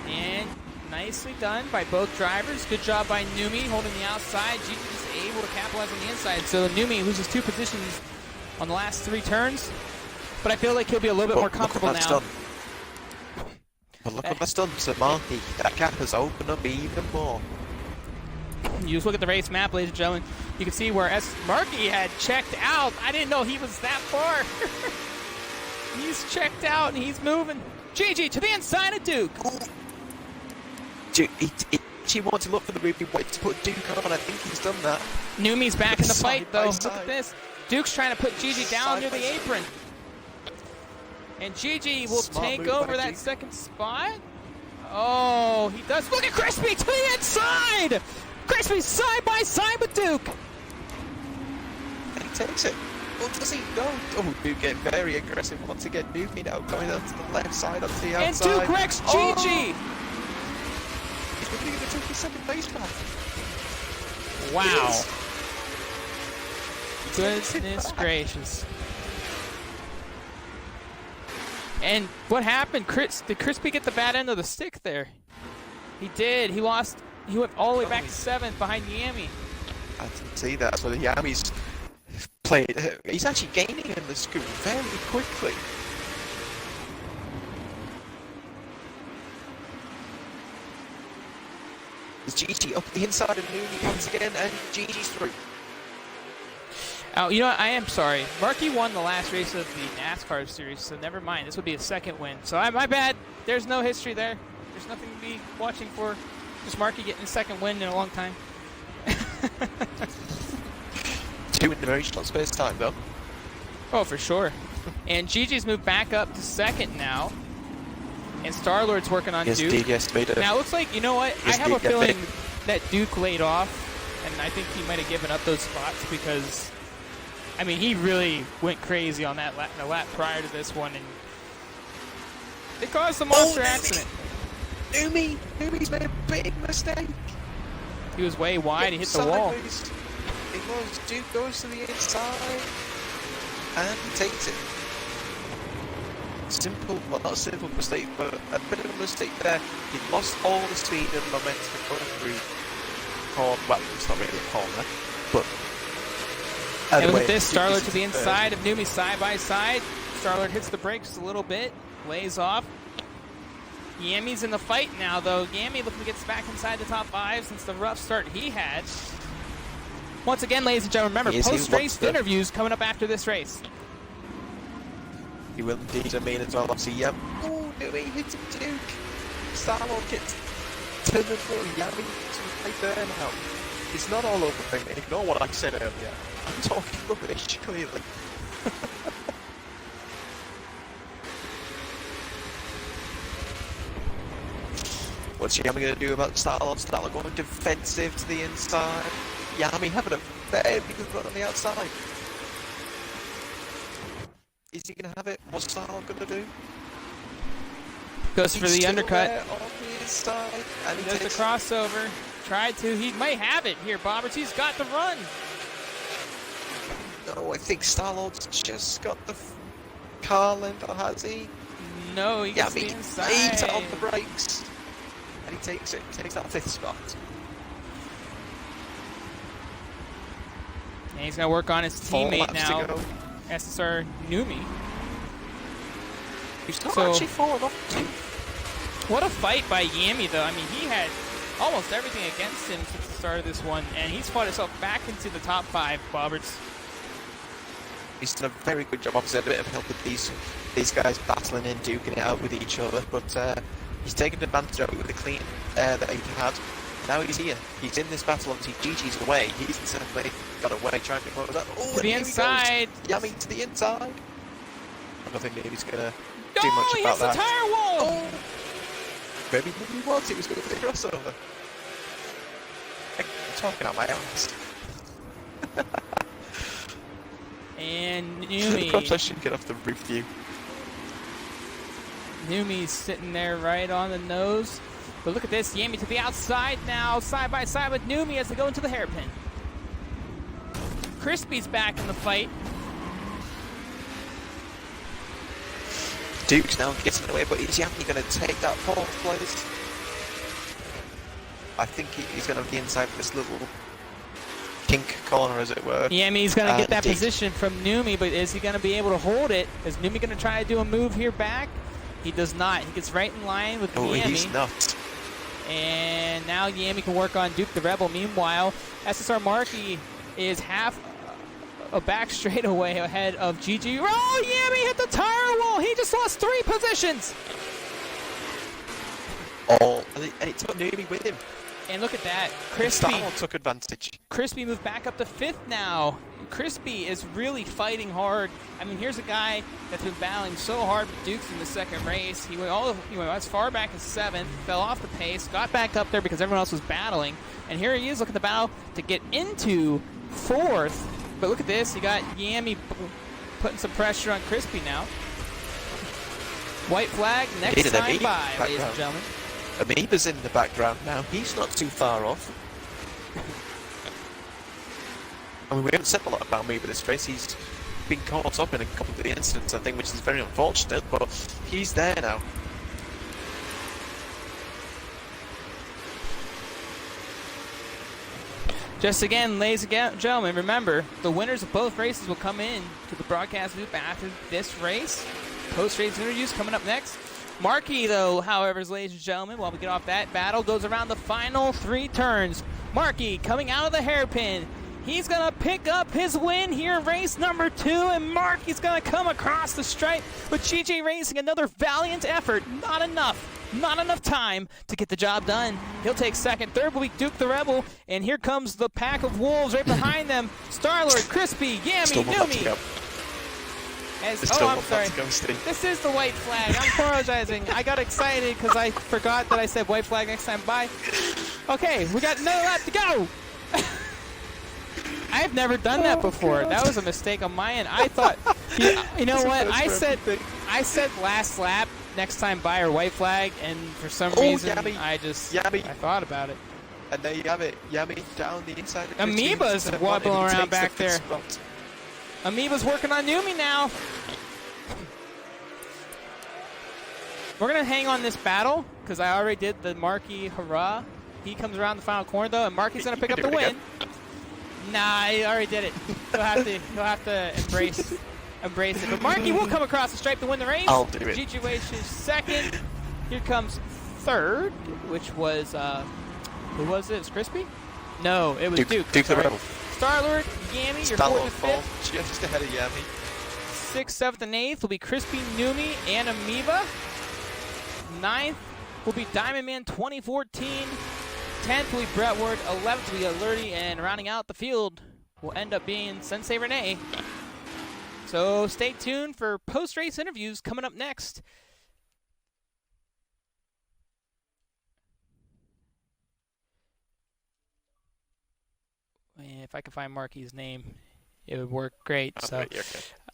And nicely done by both drivers. Good job by Numi holding the outside. Gigi is able to capitalize on the inside. So Numi loses 2 positions on the last 3 turns. But I feel like he'll be a little bit more comfortable now. Done. But look what that's done to Markey. That gap has opened up even more. You just look at the race map, ladies and gentlemen. You can see where Markey had checked out. I didn't know he was that far. He's checked out and he's moving. Gigi to the inside of Duke. Duke, he wanted to look for the move. He wanted to put Duke on. I think he's done that. Numi's back in the fight, though. Look at this. Duke's trying to put Gigi down near the apron. And Gigi will take over that second spot. Oh, he does. Look at Crispy to the inside. Crispy side by side with Duke. And he takes it. Well, does he go? Oh, Duke getting very aggressive once again. Newbie now going onto the left side, onto the outside. And Duke wrecks Gigi. He's going to take his second base back. Wow. Goodness gracious. And what happened? Did Crispy get the bad end of the stick there? He did. He lost. He went all the way back to 7th behind Yami. I didn't see that. So the Yami's played. He's actually gaining in the scoop very quickly. There's GG up the inside of Mooney once again, and GG's through. Oh, you know what? I am sorry. Markey won the last race of the NASCAR series, so never mind. This would be a second win. So my bad. There's no history there. There's nothing to be watching for. Just Markey getting a second win in a long time. 2 in a very short space of time, though. Oh, for sure. And Gigi's moved back up to second now. And Star-Lord's working on Duke. Now, it looks like, you know what? I have a feeling that Duke laid off, and I think he might have given up those spots because, I mean, he really went crazy on that the lap prior to this one, and it caused a monster accident. Numi's made a big mistake. He was way wide. He hit the wall. It was. Duke goes to the inside and takes it. Simple, well, not a simple mistake, but a bit of a mistake there. He lost all the speed and momentum going through corner. Well, it's not really a corner, but. And with this, Star-Lord to the inside of Numi side by side. Star-Lord hits the brakes a little bit, lays off. Yami's in the fight now, though. Yami looking to get back inside the top 5 since the rough start he had. Once again, ladies and gentlemen, remember, post-race interviews coming up after this race. He will indeed, I mean, as well, obviously, yeah. Oh, Numi hits Duke. Star-Lord gets to the floor. Yami to right there now. It's not all over thing. Ignore what I said earlier. I'm talking rubbish, clearly. What's Yami going to do about Star-Lord? Star-Lord going defensive to the inside. Yami having a very good run on the outside. Is he going to have it? What's Star-Lord going to do? Goes for the undercut. On the inside, and he does the crossover. Tried to. He might have it here, Bobbers. He's got the run. No, I think Star-Lord's just got the car length, or has he? No, he gets the inside. He's on the brakes. And he takes it. Takes that 5th spot. And he's going to work on his teammate now. SSR Numi. He's not actually fallen off too. What a fight by Yami, though. I mean, he had almost everything against him since the start of this one, and he's fought himself back into the top 5, Bobberts. He's done a very good job. Obviously, had a bit of help with these guys battling and duking it out with each other, but he's taken advantage of it with the clean that he had. Now he's here. He's in this battle. Obviously, GG's away. He's in second place. Got away, trying to close that. Oh, to the inside. Yami to the inside. I don't think he's going to do much he about hits that. The tire wall. Oh. Maybe he was. He was going for the crossover. I'm talking out my ass. And Numi. Perhaps I should get off the roof view. Numi's sitting there right on the nose. But look at this, Yami to the outside now, side by side with Numi as they go into the hairpin. Crispy's back in the fight. Duke's now getting away, but is Yami going to take that 4th place? I think he's going to be inside for this little kink corner, as it were. Yami's going to get that position from Numi, but is he going to be able to hold it? Is Numi going to try to do a move here back? He does not. He gets right in line with Yami. He's not. And now Yami can work on Duke the Rebel. Meanwhile, SSR Markey is half a back straightaway ahead of GG. Oh, Yami hit the tire wall. He just lost 3 positions. Oh, and it took Numi with him. And look at that. Crispy took advantage. Crispy moved back up to 5th now. Crispy is really fighting hard. I mean, here's a guy that's been battling so hard with Dukes in the second race. He went as far back as 7th, fell off the pace, got back up there because everyone else was battling. And here he is looking to battle to get into 4th. But look at this. You got Yami putting some pressure on Crispy now. White flag, next time by, ladies and gentlemen. Amoeba's in the background now. He's not too far off. I mean, we haven't said a lot about Amoeba this race. He's been caught up in a couple of the incidents, I think, which is very unfortunate, but he's there now. Just again, ladies and gentlemen, remember, the winners of both races will come in to the broadcast loop after this race. Post-race interviews coming up next. Markey, though, however, ladies and gentlemen, while we get off that battle, goes around the final 3 turns. Markey coming out of the hairpin. He's going to pick up his win here in race number 2, and Markey's going to come across the stripe with GG Racing. Another valiant effort. Not enough time to get the job done. He'll take second. Third will be Duke the Rebel, and here comes the pack of wolves right behind them. Star-Lord, Crispy, Yami, Numi. I'm sorry. This is the white flag. I'm apologizing. I got excited because I forgot that I said white flag next time. Bye. Okay, we got another lap to go. I've never done that before. That was a mistake on my end. I thought, you know what? I said last lap, next time bye or white flag, and for some reason Yami. I thought about it. And there you have it. Yami down the inside. Amoeba's wobbling around back there. Amoeba's working on Numi now. We're going to hang on this battle because I already did the Markey hurrah. He comes around the final corner, though, and Markey's going to pick up the win. Nah, he already did it. He'll have to embrace it. But Markey will come across the stripe to win the race. I'll do it. GG Racing is second. Here comes third, which was, who was it? It was Crispy? No, it was Duke. Duke the Rebel. Star-Lord, Yami, your fourth and fifth. Just ahead of Yami. 6th, 7th, and 8th will be Crispy, Numi, and Amoeba. 9th will be Diamond Man 2014. 10th will be Brett Ward. 11th will be Alerty. And rounding out the field will end up being Sensei Renee. So stay tuned for post-race interviews coming up next. If I could find Markey's name, it would work great. Oh, so right,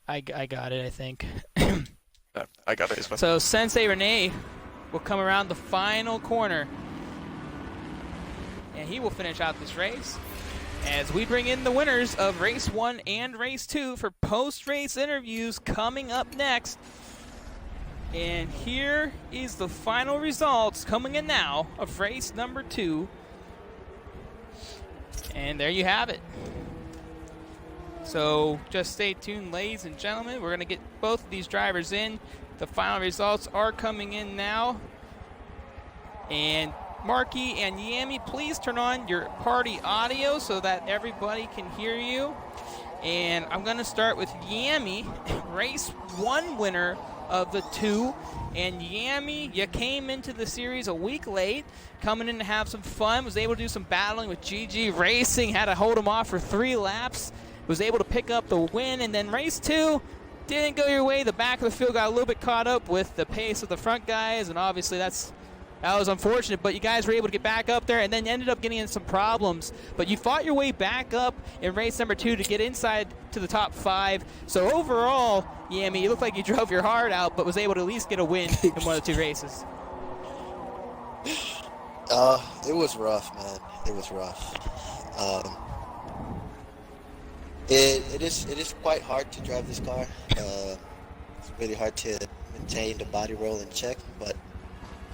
okay. I got it, I think. I got it as well. So Sensei Renee will come around the final corner, and he will finish out this race as we bring in the winners of Race 1 and Race 2 for post-race interviews coming up next. And here is the final results coming in now of race number 2. And there you have it. So just stay tuned, ladies and gentlemen. We're going to get both of these drivers in. The final results are coming in now. And Markey and Yami, please turn on your party audio so that everybody can hear you. And I'm going to start with Yami, race 1 winner of the 2. And Yami, you came into the series a week late, coming in to have some fun, was able to do some battling with GG Racing, had to hold him off for 3 laps, was able to pick up the win. And then race 2 didn't go your way. The back of the field got a little bit caught up with the pace of the front guys, and obviously that was unfortunate, but you guys were able to get back up there and then ended up getting in some problems. But you fought your way back up in race number 2 to get inside to the top 5. So overall, Yami, you looked like you drove your heart out, but was able to at least get a win in one of the 2 races. It was rough, man. It was rough. It is quite hard to drive this car. It's really hard to maintain the body roll in check, but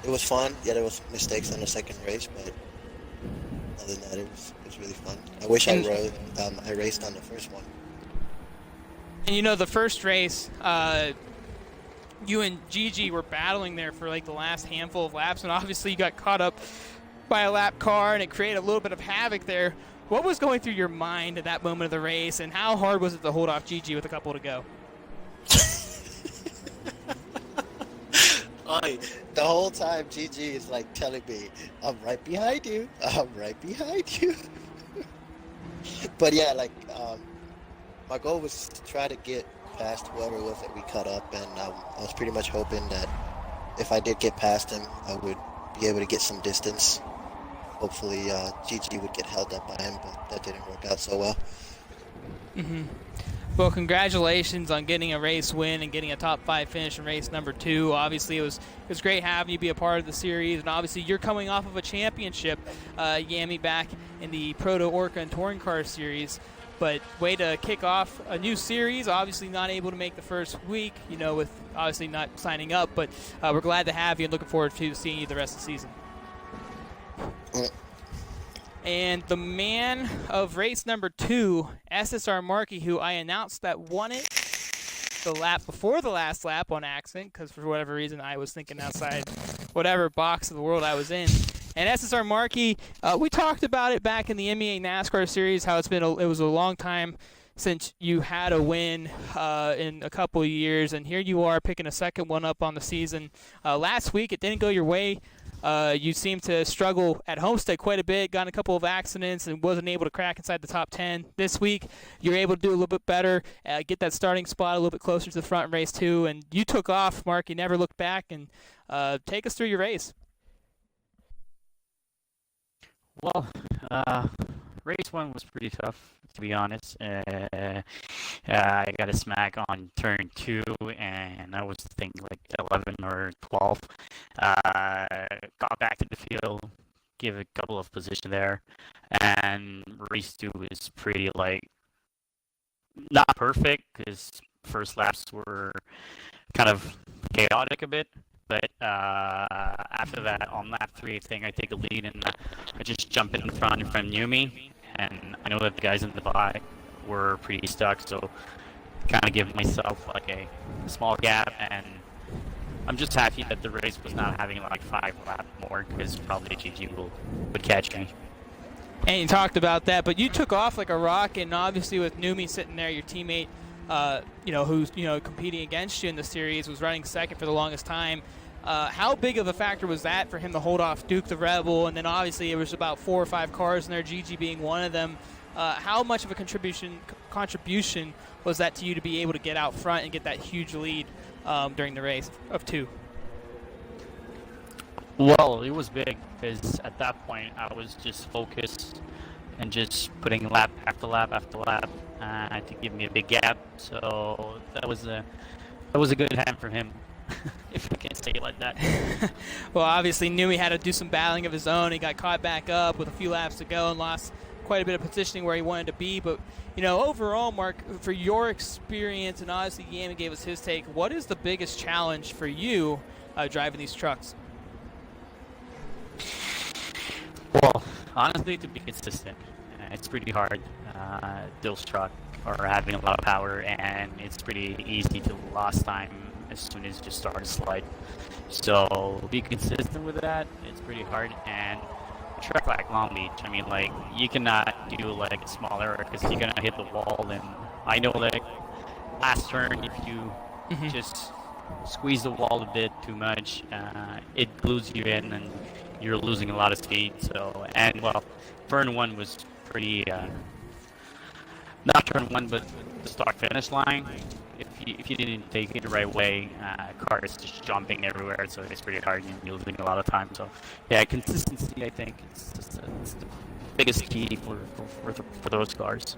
it was fun. Yeah, there was mistakes on the second race, but other than that, it was really fun. I wish I raced on the first one. And you know, the first race, you and Gigi were battling there for like the last handful of laps, and obviously you got caught up by a lap car, and it created a little bit of havoc there. What was going through your mind at that moment of the race, and how hard was it to hold off Gigi with a couple to go? The whole time, GG is like telling me, I'm right behind you. I'm right behind you. But yeah, like, my goal was to try to get past whoever it was that we cut up, and I was pretty much hoping that if I did get past him, I would be able to get some distance. Hopefully, GG would get held up by him, but that didn't work out so well. Mm-hmm. Well, congratulations on getting a race win and getting a top 5 finish in race number 2. Obviously, it was great having you be a part of the series, and obviously you're coming off of a championship, Yami, back in the Proto Orca and Touring Car series. But way to kick off a new series. Obviously not able to make the first week, you know, with obviously not signing up, but we're glad to have you and looking forward to seeing you the rest of the season. And the man of race number 2, SSR Markey, who I announced that won it, the lap before the last lap on accident because for whatever reason I was thinking outside whatever box of the world I was in. And SSR Markey, we talked about it back in the MEA NASCAR series, how it was a long time since you had a win in a couple of years, and here you are picking a second one up on the season. Last week it didn't go your way. You seemed to struggle at Homestead quite a bit, got in a couple of accidents, and wasn't able to crack inside the top 10. This week you're able to do a little bit better, get that starting spot a little bit closer to the front in race 2, and you took off, Mark. You never looked back, and take us through your race. Well, race 1 was pretty tough, to be honest. I got a smack on turn 2, and I was thinking like 11 or 12. Got back to the field, give a couple of position there, and race 2 is pretty like not perfect because first laps were kind of chaotic a bit. But after that, on lap 3, I take the lead, and I just jump in front Numi. And I know that the guys in the back were pretty stuck, so kind of give myself like a small gap. And I'm just happy that the race was not having like 5 laps more, because probably GG would catch me. And you talked about that, but you took off like a rocket, and obviously with Numi sitting there, your teammate, who's competing against you in the series, was running second for the longest time. How big of a factor was that for him to hold off Duke the Rebel? And then obviously it was about 4 or 5 cars in there, GG being one of them. How much of a contribution was that to you to be able to get out front and get that huge lead during the race of 2? Well, it was big because at that point I was just focused and just putting lap after lap after lap to give me a big gap. So that was a good hand for him, if we can say it like that. Well, obviously knew he had to do some battling of his own. He got caught back up with a few laps to go and lost quite a bit of positioning where he wanted to be. But overall, Mark, for your experience, and obviously Yami gave us his take, what is the biggest challenge for you driving these trucks? Well, honestly, to be consistent, it's pretty hard. Those trucks are having a lot of power, and it's pretty easy to lose time as soon as you start to slide. So be consistent with that. It's pretty hard. And a track like Long Beach, I mean, like, you cannot do like a small error because you're gonna hit the wall. And I know that last turn, if you just squeeze the wall a bit too much, it glues you in, and you're losing a lot of speed. So, and well, turn 1 was pretty, not turn 1, but the start finish line. If you didn't take it the right way, cars just jumping everywhere, so it's pretty hard and you're losing a lot of time. So, yeah, consistency, I think, it's the biggest key for those cars.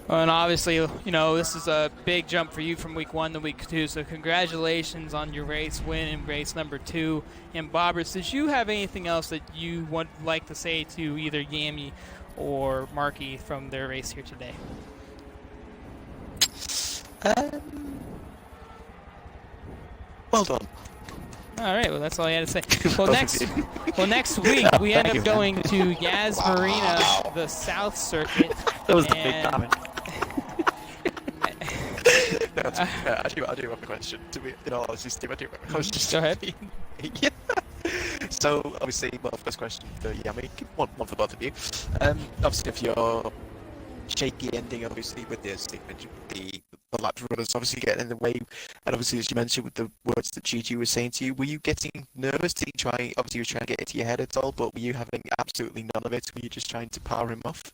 Well, and obviously, this is a big jump for you from week 1 to week 2, so congratulations on your race win in race number 2. And Bobbers, did you have anything else that you would like to say to either Yami or Markey from their race here today? Well done. All right, well, that's all I had to say. Well, next week we end up going to Yas Marina, the South Circuit. That was the big comment. I do have a question. To be, honestly, Steve, I was just Go ahead. Yeah. So, obviously, first question for Yami, one for both of you. Obviously, if you're shaky ending, obviously, with the lap runners obviously getting in the way, and obviously, as you mentioned, with the words that Gigi was saying to you, were you getting nervous? Did you obviously, you were trying to get into your head at all, but were you having absolutely none of it? Were you just trying to power him off?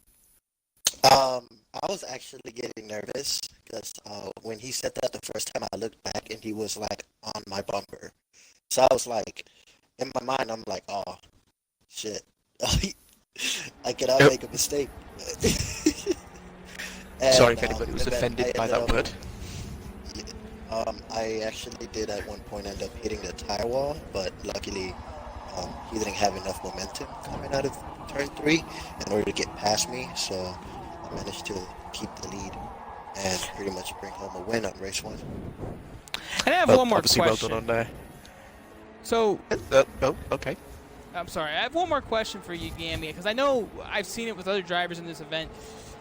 I was actually getting nervous because when he said that the first time, I looked back and he was like on my bumper. So I was like, in my mind, I'm like, oh, shit. I cannot make a mistake. And, sorry if anybody was offended by that word. I actually did at one point end up hitting the tire wall, but luckily he didn't have enough momentum coming out of turn 3 in order to get past me, so I managed to keep the lead and pretty much bring home a win on race 1. And I have one more obviously question. Well done on there. So, okay. I'm sorry, I have one more question for you, Gammy, because I know I've seen it with other drivers in this event.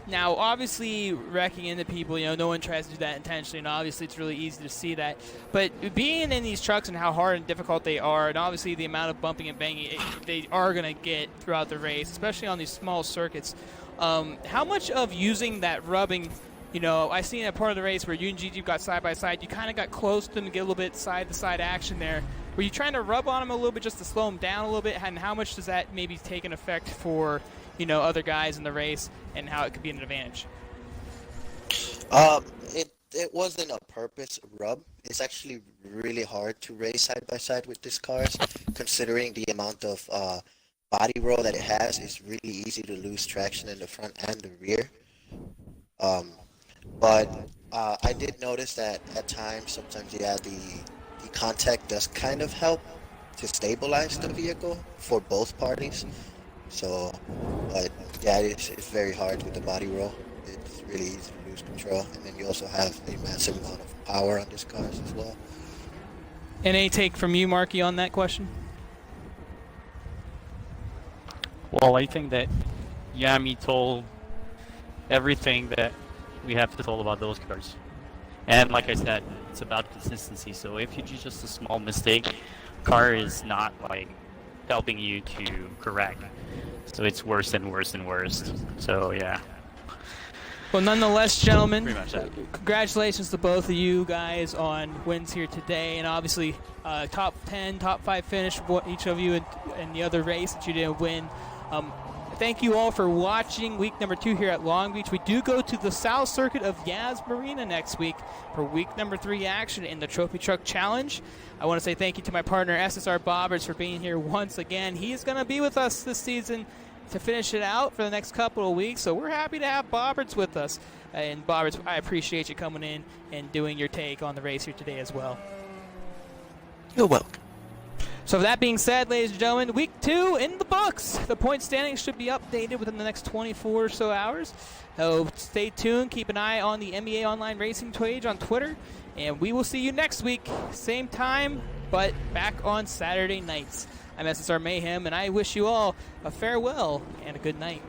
Now, obviously, wrecking into people, no one tries to do that intentionally, and obviously it's really easy to see that. But being in these trucks and how hard and difficult they are, and obviously the amount of bumping and banging they are going to get throughout the race, especially on these small circuits, how much of using that rubbing, I seen a part of the race where you and Gigi got side by side, you kind of got close to them and get a little bit side-to-side action there. Were you trying to rub on them a little bit just to slow them down a little bit, and how much does that maybe take an effect for other guys in the race and how it could be an advantage? It wasn't a purpose rub. It's actually really hard to race side by side with these cars, considering the amount of body roll that it has. It's really easy to lose traction in the front and the rear. But I did notice that at times, sometimes, the contact does kind of help to stabilize the vehicle for both parties. So, but yeah, it's very hard with the body roll. It's really easy to lose control, and then you also have a massive amount of power on these cars as well. And any take from you, Marky, on that question? Well, I think that Yami told everything that we have to tell about those cars. And like I said, it's about consistency. So if you do just a small mistake, car is not like helping you to correct. So it's worse and worse and worse. So yeah. Well, nonetheless, gentlemen, Pretty much that. Congratulations to both of you guys on wins here today, and obviously top 10, top 5 finish for each of you in the other race that you didn't win. Thank you all for watching week number 2 here at Long Beach. We do go to the South Circuit of Yas Marina next week for week number 3 action in the Trophy Truck Challenge. I want to say thank you to my partner, SSR Bobberts, for being here once again. He's going to be with us this season to finish it out for the next couple of weeks, so we're happy to have Bobberts with us. And Bobberts, I appreciate you coming in and doing your take on the race here today as well. You're welcome. So with that being said, ladies and gentlemen, week 2 in the books. The point standings should be updated within the next 24 or so hours. So stay tuned. Keep an eye on the MEA Online Racing page on Twitter. And we will see you next week. Same time, but back on Saturday nights. I'm SSR Mayhem, and I wish you all a farewell and a good night.